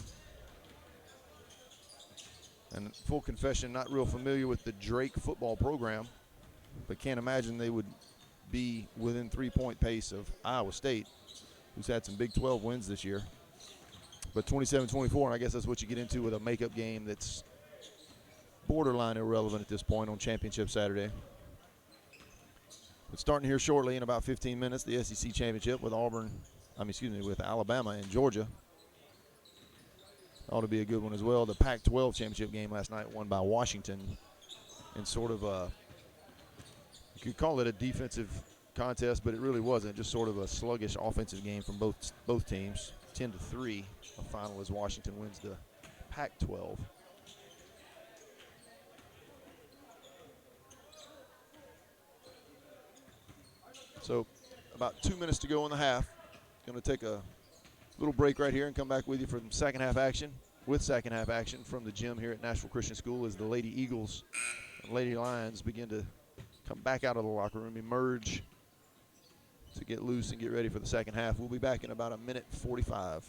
And full confession, not real familiar with the Drake football program, but can't imagine they would be within 3-point pace of Iowa State, who's had some Big 12 wins this year. But 27-24, and I guess that's what you get into with a makeup game that's borderline irrelevant at this point on Championship Saturday. But starting here shortly in about 15 minutes, the SEC Championship with with Alabama and Georgia. Ought to be a good one as well. The Pac-12 Championship game last night won by Washington in sort of a, you could call it a defensive contest, but it really wasn't. Just sort of a sluggish offensive game from both teams. 10-3, the final as Washington wins the Pac-12. So about 2 minutes to go in the half. Going to take a little break right here and come back with you for some second half action. With second half action from the gym here at Nashville Christian School as the Lady Eagles and Lady Lions begin to come back out of the locker room, emerge to get loose and get ready for the second half. We'll be back in about 1:45.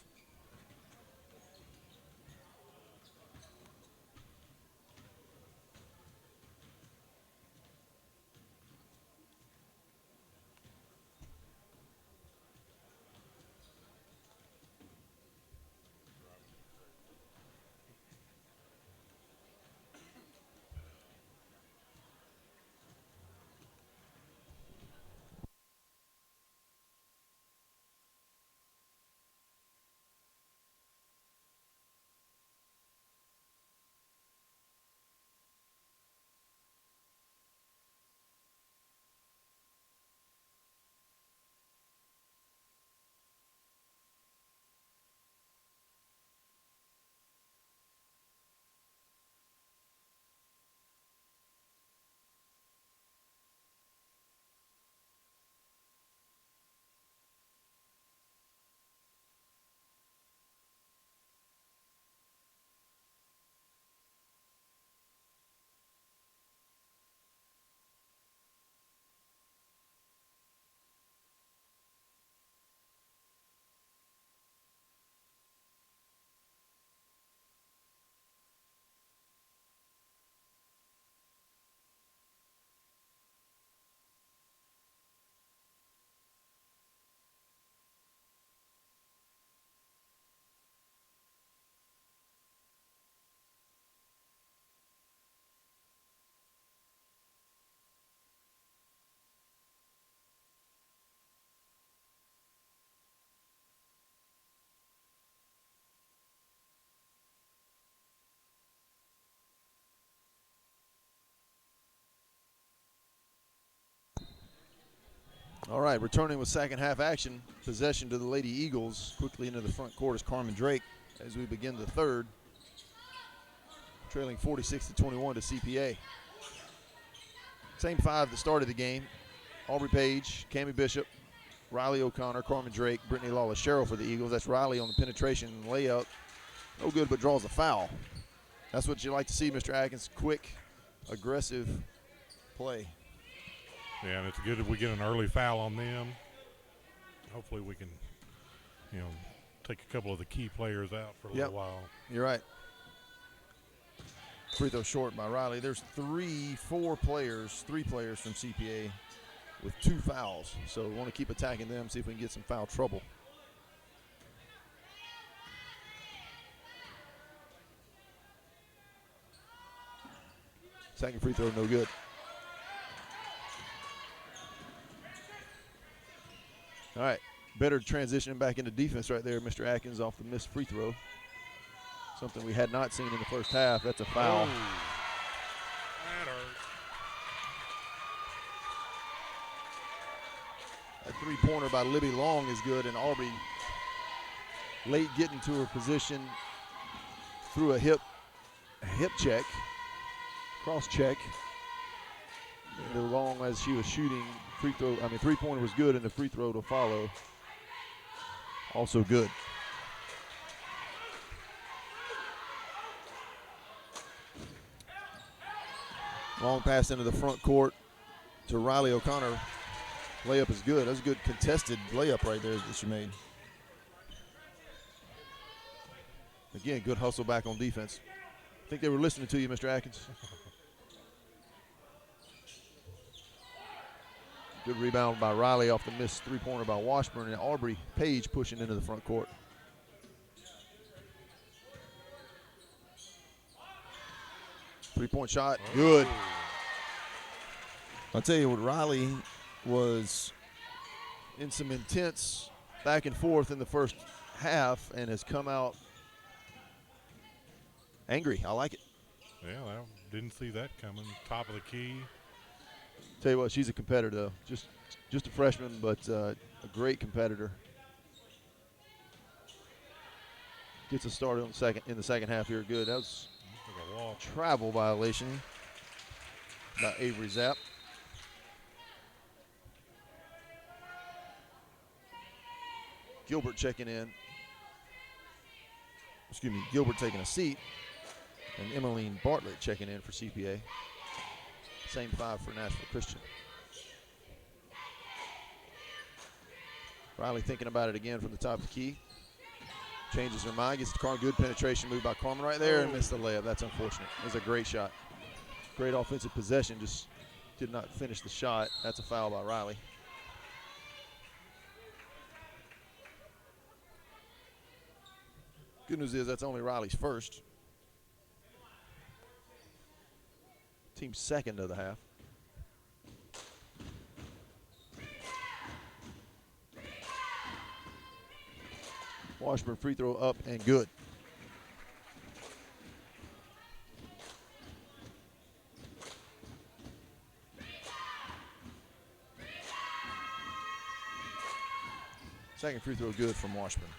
All right, returning with second half action. Possession to the Lady Eagles. Quickly into the front court is Carmen Drake as we begin the third. Trailing 46-21 to CPA. Same five that started the game. Aubrey Page, Cammie Bishop, Riley O'Connor, Carmen Drake, Brittany Lawless-Sherrill for the Eagles. That's Riley on the penetration and layup. No good, but draws a foul. That's what you like to see, Mr. Atkins. Quick, aggressive play. Yeah, and it's good if we get an early foul on them. Hopefully we can, take a couple of the key players out for a little while. You're right. Free throw short by Riley. There's three players from CPA with 2 fouls. So we want to keep attacking them, see if we can get some foul trouble. Second free throw, no good. All right, better transitioning back into defense right there, Mr. Atkins, off the missed free throw. Something we had not seen in the first half. That's a foul. Oh, that hurt. That three-pointer by Libby Long is good, and Aubrey late getting to her position through a hip check, cross check. And Long, as she was shooting, three-pointer was good, and the free throw to follow also good. Long pass into the front court to Riley O'Connor. Layup is good. That's a good contested layup right there that you made. Again, good hustle back on defense. I think they were listening to you, Mr. Atkins. Good rebound by Riley off the missed three-pointer by Washburn, and Aubrey Page pushing into the front court. Three-point shot, good. I'll tell you what, Riley was in some intense back and forth in the first half and has come out angry. I like it. Yeah, I didn't see that coming. Top of the key. Tell you what, she's a competitor, though. Just a freshman, but a great competitor. Gets us started in the second half here. Good. That was a travel violation by Avery Zapp. Gilbert checking in. Excuse me, Gilbert taking a seat. And Emmeline Bartlett checking in for CPA. Same five for Nashville Christian. Riley thinking about it again from the top of the key. Changes her mind, gets the Carmen. Good penetration move by Carmen right there and missed the layup. That's unfortunate. It was a great shot. Great offensive possession, just did not finish the shot. That's a foul by Riley. Good news is that's only Riley's first. Team's second of the half. Washburn free throw up and good. Second free throw good from Washburn.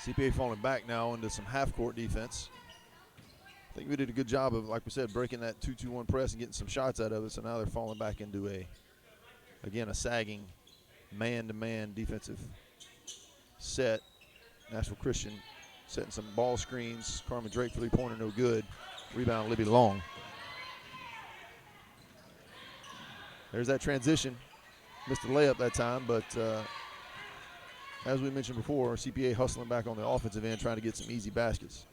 CPA falling back now into some half-court defense. I think we did a good job of, like we said, breaking that 2-2-1 press and getting some shots out of it. So now they're falling back into a sagging man-to-man defensive set. Nashville Christian setting some ball screens. Carmen Drake three-pointer, no good. Rebound, Libby Long. There's that transition. Missed the layup that time, but as we mentioned before, CPA hustling back on the offensive end, trying to get some easy baskets.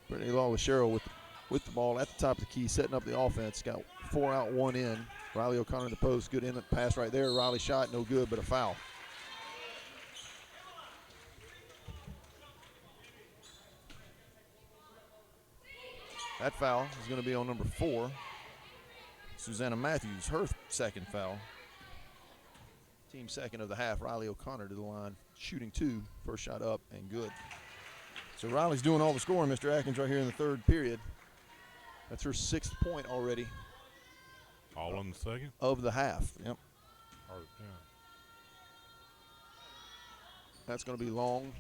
Brittany Lawless-Sherrill with the ball at the top of the key, setting up the offense. Got 4 out, 1 in. Riley O'Connor in the post. Good in pass right there. Riley shot, no good, but a foul. That foul is going to be on number 4. Susanna Matthews, her second foul. Team second of the half. Riley O'Connor to the line, shooting 2. First shot up and good. So Riley's doing all the scoring, Mr. Atkins, right here in the third period. That's her 6th point already. All in the second? Of the half, yep. Yeah. That's going to be Long.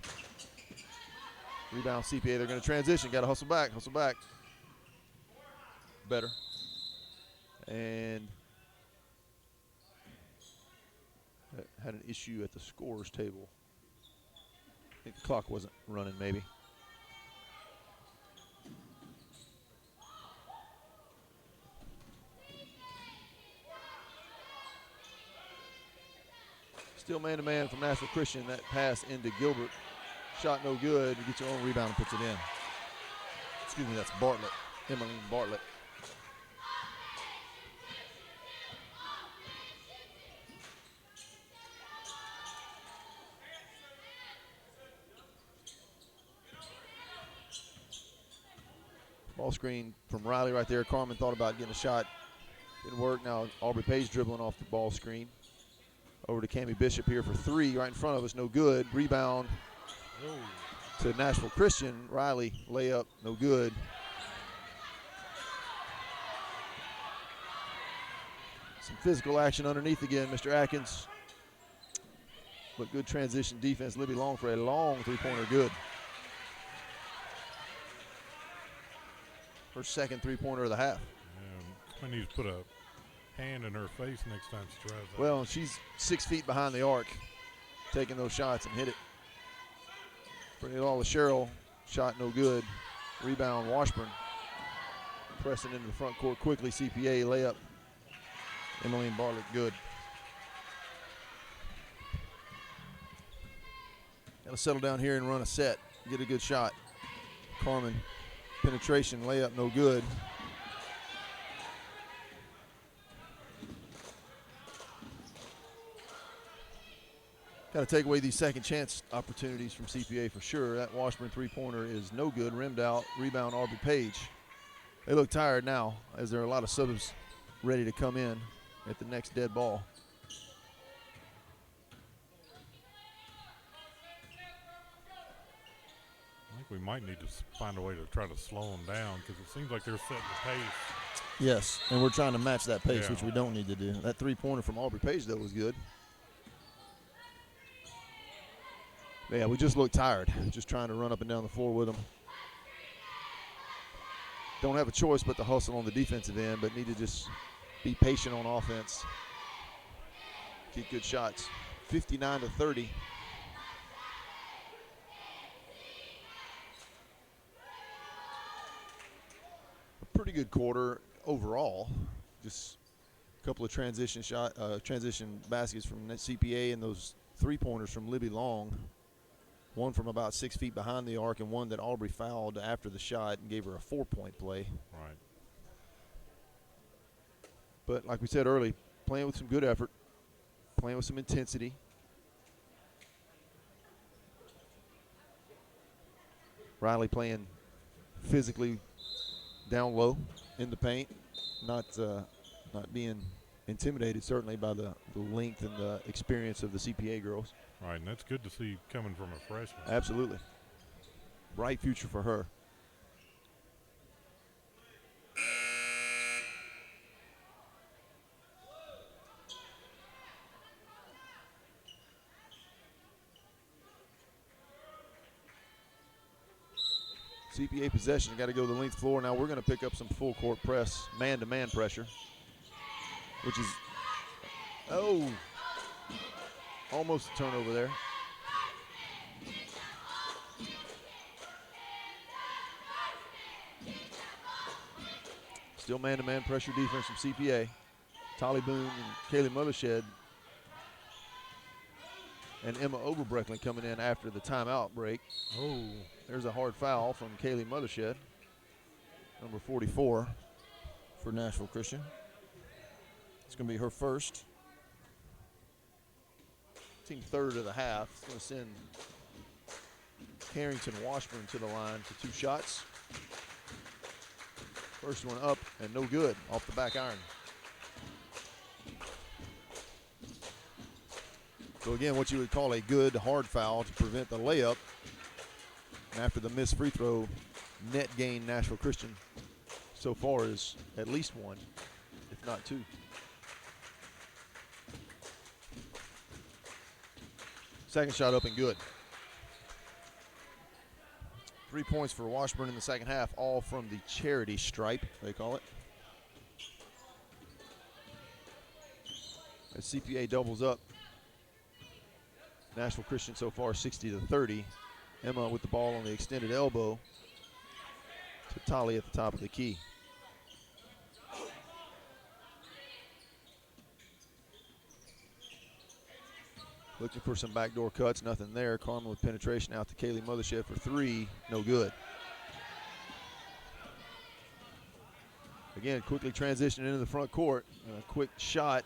Rebound CPA. They're going to transition. Got to hustle back, hustle back. Better. And had an issue at the scorer's table. I think the clock wasn't running, maybe. Still man-to-man from Nashville Christian. That pass into Gilbert. Shot no good. You get your own rebound and puts it in. Excuse me, that's Bartlett. Emmeline Bartlett. Ball screen from Riley right there. Carmen thought about getting a shot. Didn't work. Now Aubrey Page dribbling off the ball screen. Over to Cammie Bishop here for 3 right in front of us. No good. Rebound to Nashville Christian. Riley layup. No good. Some physical action underneath again, Mr. Atkins. But good transition defense. Libby Long for a long three-pointer. Good. Her second three-pointer of the half. We need to put a hand in her face next time she tries that. Well, she's 6 feet behind the arc, taking those shots and hit it. Bring it all to Cheryl. Shot no good. Rebound, Washburn. Pressing into the front court quickly. CPA layup. Emmeline Bartlett, good. Got to settle down here and run a set. Get a good shot. Carmen, penetration, layup, no good. Got to take away these second chance opportunities from CPA for sure. That Washburn three-pointer is no good. Rimmed out. Rebound, Aubrey Page. They look tired now as there are a lot of subs ready to come in at the next dead ball. I think we might need to find a way to try to slow them down because it seems like they're setting the pace. Yes, and we're trying to match that pace, Yeah. which we don't need to do. That three-pointer from Aubrey Page, though, was good. Yeah, we just look tired, just trying to run up and down the floor with them. Don't have a choice but to hustle on the defensive end, but need to just be patient on offense. Keep good shots. 59-30. A pretty good quarter overall. Just a couple of transition baskets from CPA and those three-pointers from Libby Long. One from about 6 feet behind the arc and one that Aubrey fouled after the shot and gave her a 4-point play. Right. But like we said early, playing with some good effort, playing with some intensity. Riley playing physically down low in the paint, not being intimidated certainly by the length and the experience of the CPA girls. Right, and that's good to see coming from a freshman. Absolutely. Bright future for her. CPA possession, got to go to the length floor. Now we're going to pick up some full court press, man-to-man pressure, which is, almost a turnover there. Still man-to-man pressure defense from CPA. Tolly Boone and Kaylee Mothershed and Emma Oberbrecklin coming in after the timeout break. Oh. There's a hard foul from Kaylee Mothershed, number 44 for Nashville Christian. It's going to be her first. Team third of the half. It's going to send Carrington Washburn to the line for 2 shots. First one up and no good off the back iron. So again, what you would call a good hard foul to prevent the layup. And after the missed free throw, net gain Nashville Christian so far is at least 1, if not 2. Second shot up and good. 3 points for Washburn in the second half, all from the charity stripe, they call it. As CPA doubles up, Nashville Christian so far 60-30. Emma with the ball on the extended elbow to Tolly at the top of the key. Looking for some backdoor cuts, nothing there. Carmen with penetration out to Kaylee Mothershed for 3, no good. Again, quickly transitioning into the front court. A quick shot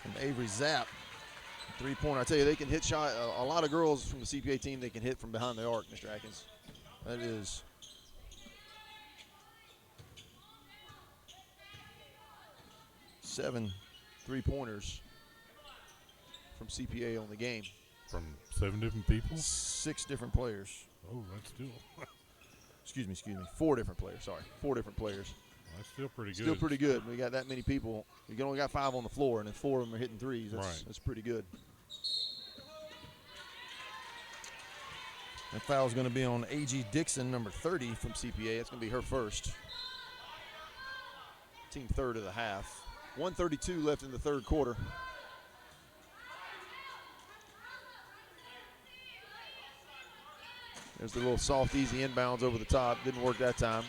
from Avery Zapp. 3-pointer. I tell you, they can hit shot. A lot of girls from the CPA team, they can hit from behind the arc, Mr. Atkins. That is seven 3-pointers from CPA on the game. From 7 different people? 6 different players. Oh, that's still. Excuse me. 4 different players, sorry. 4 different players. That's still pretty good. Still pretty good. We got that many people. We only got 5 on the floor, and then 4 of them are hitting threes. That's pretty good. That foul is going to be on A.G. Dixon, number 30 from CPA. It's going to be her first. team third of the half. 1:32 left in the third quarter. There's the little soft, easy inbounds over the top. Didn't work that time.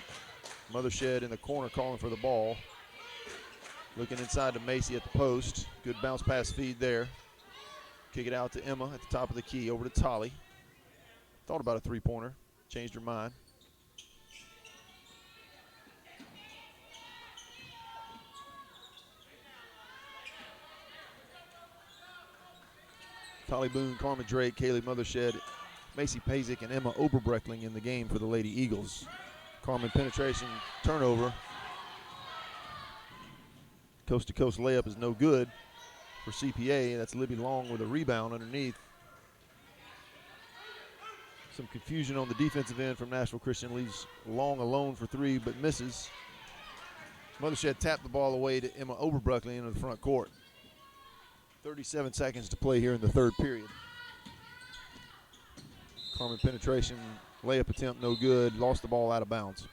Mothershed in the corner calling for the ball. Looking inside to Macy at the post. Good bounce pass feed there. Kick it out to Emma at the top of the key. Over to Tolly. Thought about a three-pointer. Changed her mind. Tolly Boone, Carmen Drake, Kaylee Mothershed, Macy Pazik, and Emma Oberbreckling in the game for the Lady Eagles. Carmen penetration, turnover. Coast-to-coast layup is no good for CPA. That's Libby Long with a rebound underneath. Some confusion on the defensive end from Nashville Christian. Leaves Long alone for three, but misses. Mothershed tapped the ball away to Emma Oberbreckling into the front court. 37 seconds to play here in the third period. Carmen penetration, layup attempt no good, lost the ball out of bounds.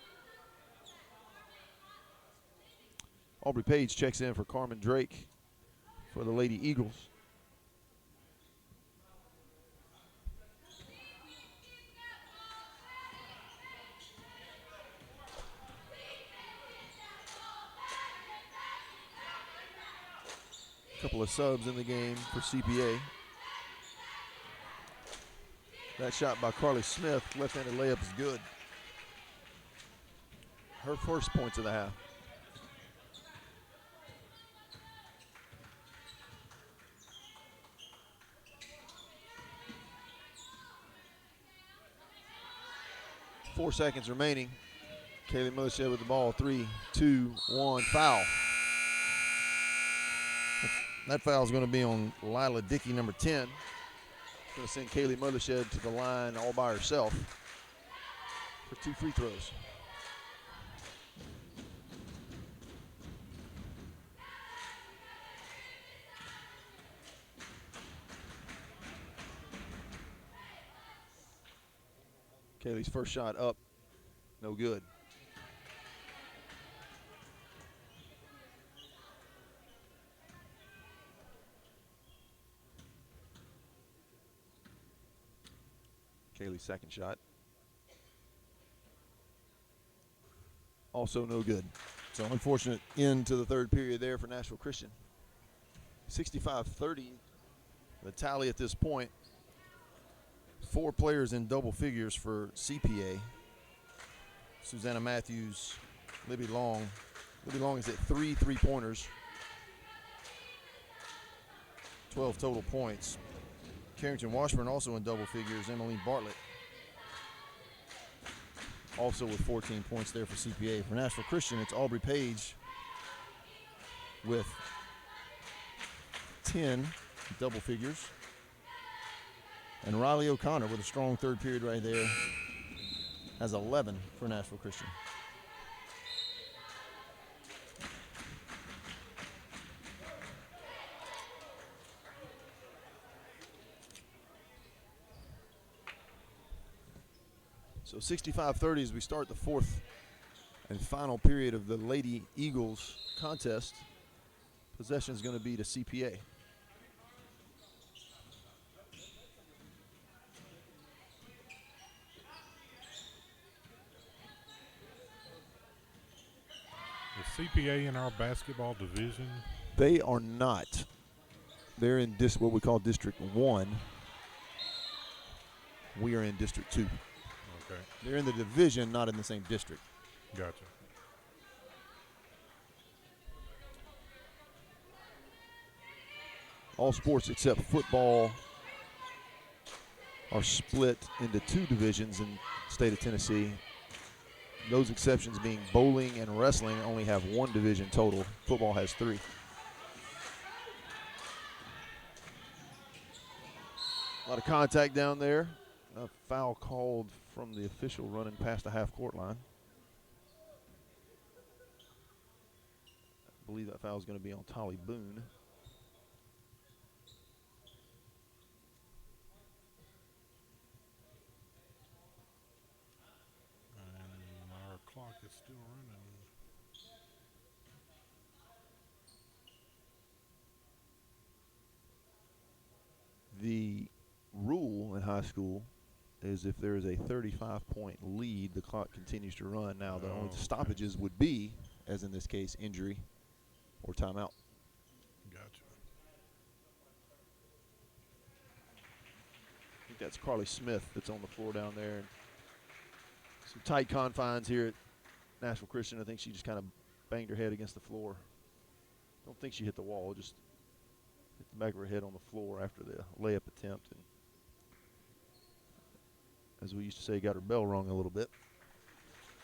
Aubrey Page checks in for Carmen Drake for the Lady Eagles. Couple of subs in the game for CPA. That shot by Carly Smith, left-handed layup is good. Her first points of the half. Four seconds remaining. Kaylee Mothershed with the ball. 3, 2, 1, foul. That foul is going to be on Lila Dickey, number 10. Going to send Kaylee Mothershed to the line all by herself for 2 free throws. Kaylee's first shot up, no good. Kaylee's second shot. Also no good. So unfortunate end to the third period there for Nashville Christian. 65-30, the tally at this point. 4 players in double figures for CPA. Susanna Matthews, Libby Long. Libby Long is at 3 3-pointers. 12 total points. Carrington Washburn also in double figures. Emmeline Bartlett also with 14 points there for CPA. For Nashville Christian, it's Aubrey Page with 10 double figures. And Riley O'Connor with a strong third period right there has 11 for Nashville Christian. So 65-30 as we start the fourth and final period of the Lady Eagles contest. Possession is going to be to CPA. Is CPA in our basketball division? They are not. They're in what we call District 1. We are in District 2. Okay. They're in the division, not in the same district. Gotcha. All sports except football are split into 2 divisions in the state of Tennessee. Those exceptions being bowling and wrestling only have 1 division total. Football has 3. A lot of contact down there. A foul called from the official running past the half-court line. I believe that foul is going to be on Tolly Boone. And our clock is still running. high school is if there is a 35-point lead, the clock continues to run. Now, the only stoppages would be, as in this case, injury or timeout. Gotcha. I think that's Carly Smith that's on the floor down there. Some tight confines here at Nashville Christian. I think she just kind of banged her head against the floor. Don't think she hit the wall, just hit the back of her head on the floor after the layup attempt. And as we used to say, got her bell rung a little bit.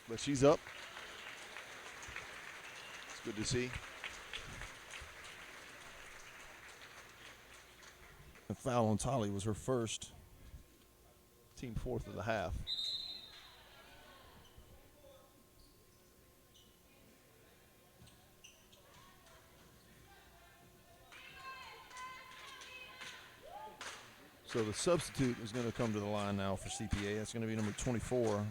But she's up. It's good to see. The foul on Tolly was her first. Team fourth of the half. So the substitute is going to come to the line now for CPA. That's going to be number 24,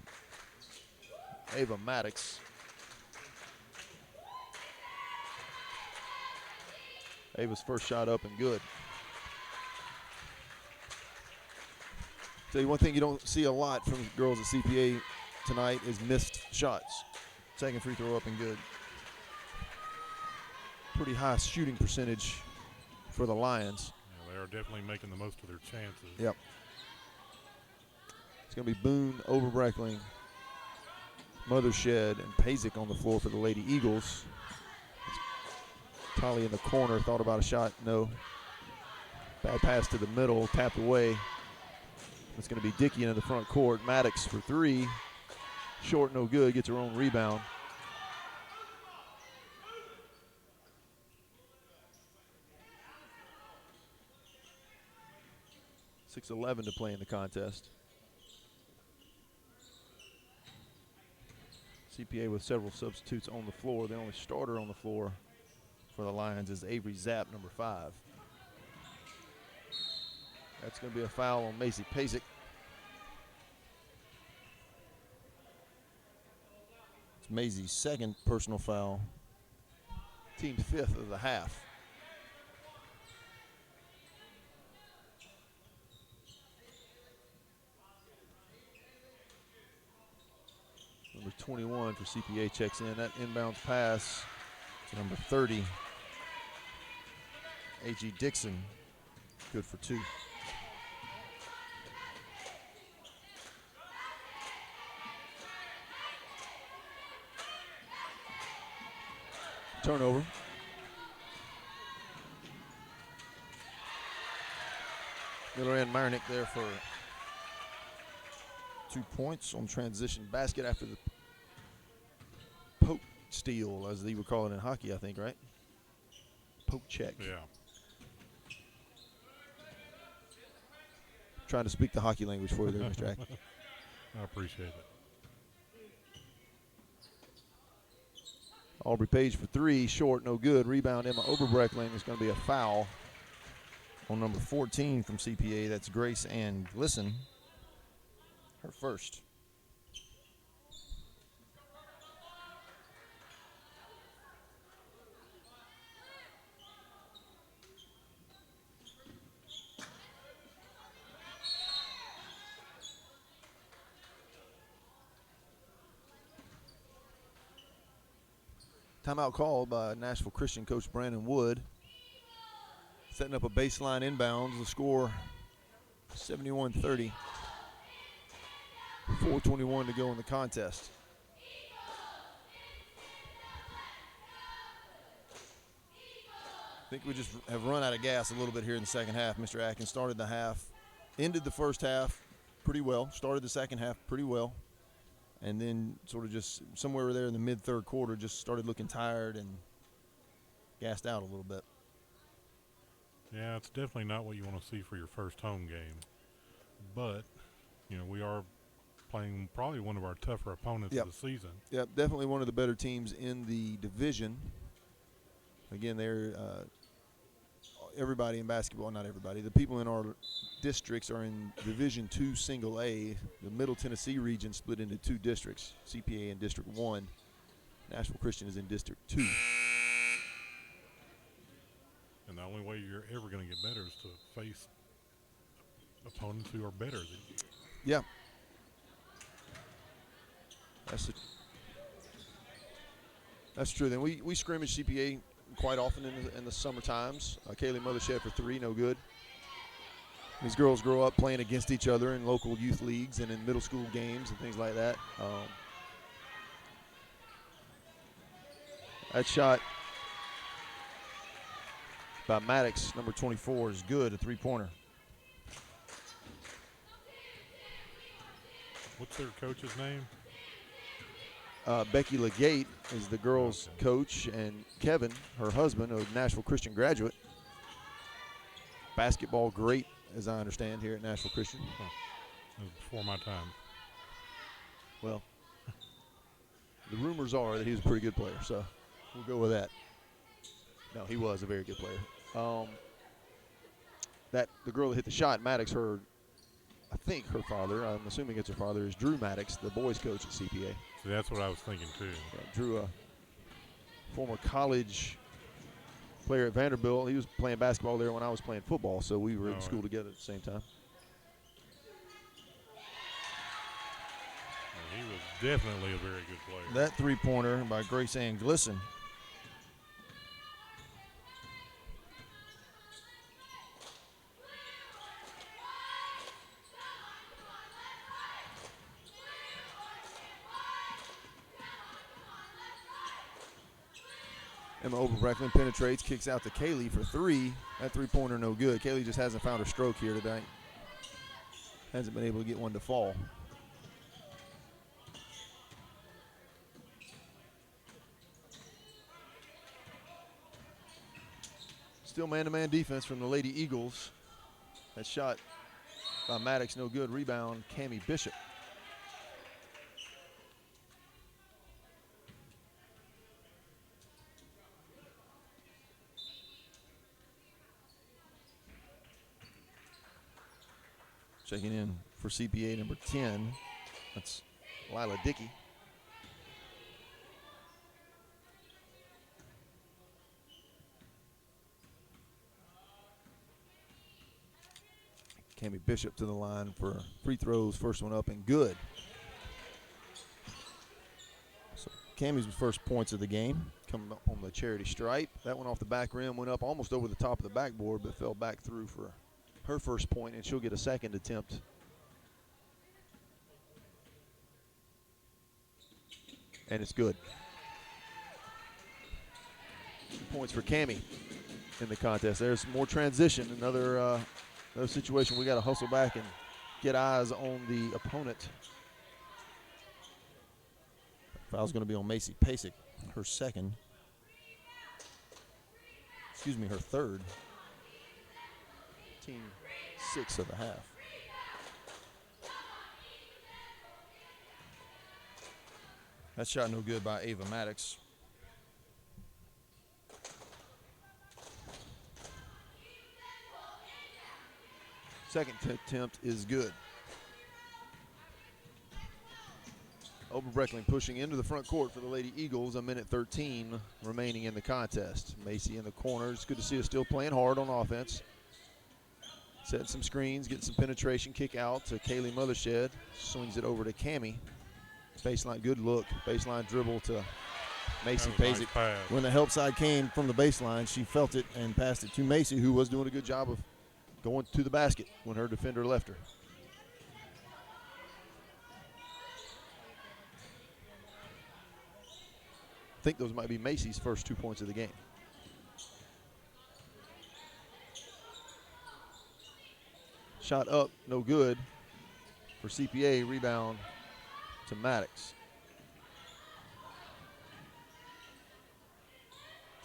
Ava Maddox. Ava's first shot up and good. Tell you one thing you don't see a lot from the girls at CPA tonight is missed shots. Second free throw up and good. Pretty high shooting percentage for the Lions. Yeah, they are definitely making the most of their chances. Yep. It's going to be Boone, Overbreckling, Mothershed, and Pazik on the floor for the Lady Eagles. Tolly in the corner, thought about a shot, no. Bad pass to the middle, tapped away. It's going to be Dickey into the front court. Maddox for three. Short, no good, gets her own rebound. .6:11 to play in the contest. CPA with several substitutes on the floor. The only starter on the floor for the Lions is Avery Zapp, number 5. That's going to be a foul on Macy Pazik. It's Macy's second personal foul. Team's 5th of the half. Number 21 for CPA checks in. That inbounds pass to number 30, A.G. Dixon. Good for 2. Turnover. Miller and Marnick there for 2 points on transition basket after the poke steal, as they would call it in hockey, I think, right? Poke check. Yeah. Trying to speak the hockey language for you there, Mr. Ack. I appreciate it. Aubrey Page for 3, short, no good. Rebound, Emma Oberbreckling. Is going to be a foul on number 14 from CPA. That's Grace Ann Glisson, her first. Timeout called by Nashville Christian coach Brandon Wood. Setting up a baseline inbounds. The score 71-30. 4:21 to go in the contest. I think we just have run out of gas a little bit here in the second half. Mr. Atkins started the half, ended the first half pretty well, started the second half pretty well, and then sort of just somewhere there in the mid-third quarter just started looking tired and gassed out a little bit. Yeah, it's definitely not what you want to see for your first home game. But, you know, we are playing probably one of our tougher opponents of the season. Yep, definitely one of the better teams in the division. Again, they're everybody in basketball, not everybody, the people in our districts are in Division II Single A. The Middle Tennessee region split into 2 districts, CPA in District 1. Nashville Christian is in District 2. And the only way you're ever going to get better is to face opponents who are better than you. Yeah. That's true. Then we scrimmage CPA quite often in the summer times. Kaylee Mothershed for 3, no good. These girls grow up playing against each other in local youth leagues and in middle school games and things like that. That shot by Maddox, number 24, is good, a three-pointer. What's their coach's name? Becky Legate is the girls' coach, and Kevin, her husband, a Nashville Christian graduate. Basketball great, as I understand, here at Nashville Christian. Huh. That was before my time. Well, the rumors are that he was a pretty good player, so we'll go with that. No, he was a very good player. The girl that hit the shot, Maddox, I think her father, I'm assuming it's her father, is Drew Maddox, the boys coach at CPA. So that's what I was thinking too. Yeah, Drew, a former college player at Vanderbilt. He was playing basketball there when I was playing football, so we were in school together at the same time. Well, he was definitely a very good player. That three-pointer by Grace Ann Glisson. Emma Oberbrecklin penetrates, kicks out to Kaylee for 3. That three-pointer no good. Kaylee just hasn't found her stroke here tonight. Hasn't been able to get one to fall. Still man-to-man defense from the Lady Eagles. That shot by Maddox no good. Rebound, Cammie Bishop. Checking in for CPA number 10. That's Lila Dickey. Cammie Bishop to the line for free throws. First one up and good. So Cammie's first points of the game coming on the charity stripe. That one off the back rim went up almost over the top of the backboard, but fell back through for her first point, and she'll get a second attempt. And it's good. 2 points for Cammie in the contest. There's more transition. Another situation we got to hustle back and get eyes on the opponent. Foul's going to be on Macy Pasek, her third. Team 6 of the half. That shot no good by Ava Maddox. Second attempt is good. Oberbrecklin pushing into the front court for the Lady Eagles. 1:13 remaining in the contest. Macy in the corner. It's good to see us still playing hard on offense. Setting some screens, getting some penetration. Kick out to Kaylee Mothershed. Swings it over to Cammie. Baseline, good look. Baseline dribble to Macy Pasek. Nice. When the help side came from the baseline, she felt it and passed it to Macy, who was doing a good job of going to the basket when her defender left her. I think those might be Macy's first 2 points of the game. Shot up, no good for CPA. Rebound to Maddox.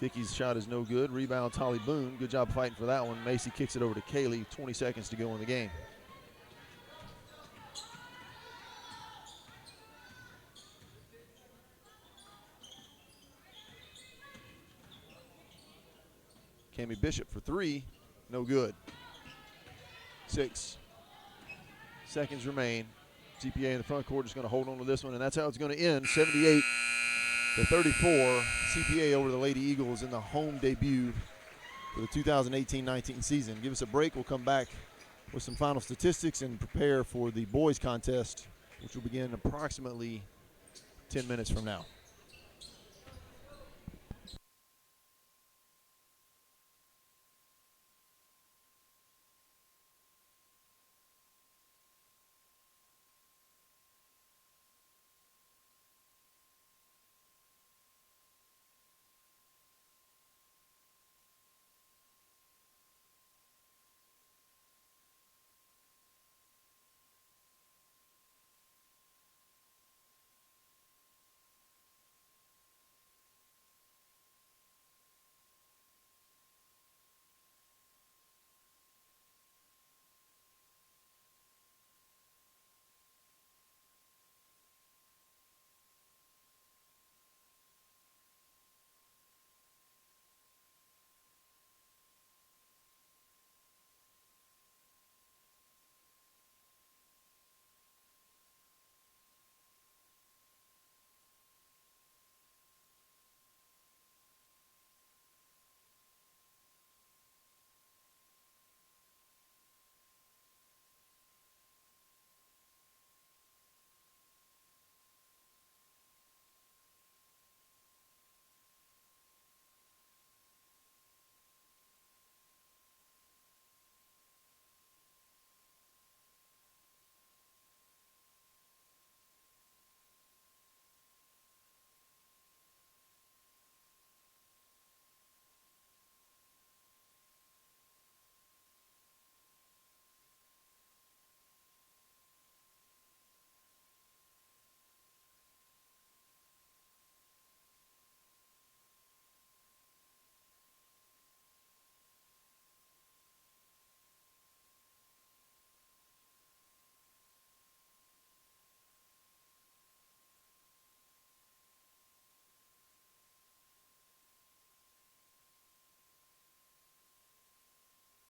Dickey's shot is no good. Rebound, Tolly Boone. Good job fighting for that one. Macy kicks it over to Kaylee. 20 seconds to go in the game. Cammie Bishop for 3. No good. 6 seconds remain. CPA in the front court is going to hold on to this one, and that's how it's going to end. 78-34. CPA over the Lady Eagles in the home debut for the 2018-19 season. Give us a break. We'll come back with some final statistics and prepare for the boys contest, which will begin approximately 10 minutes from now.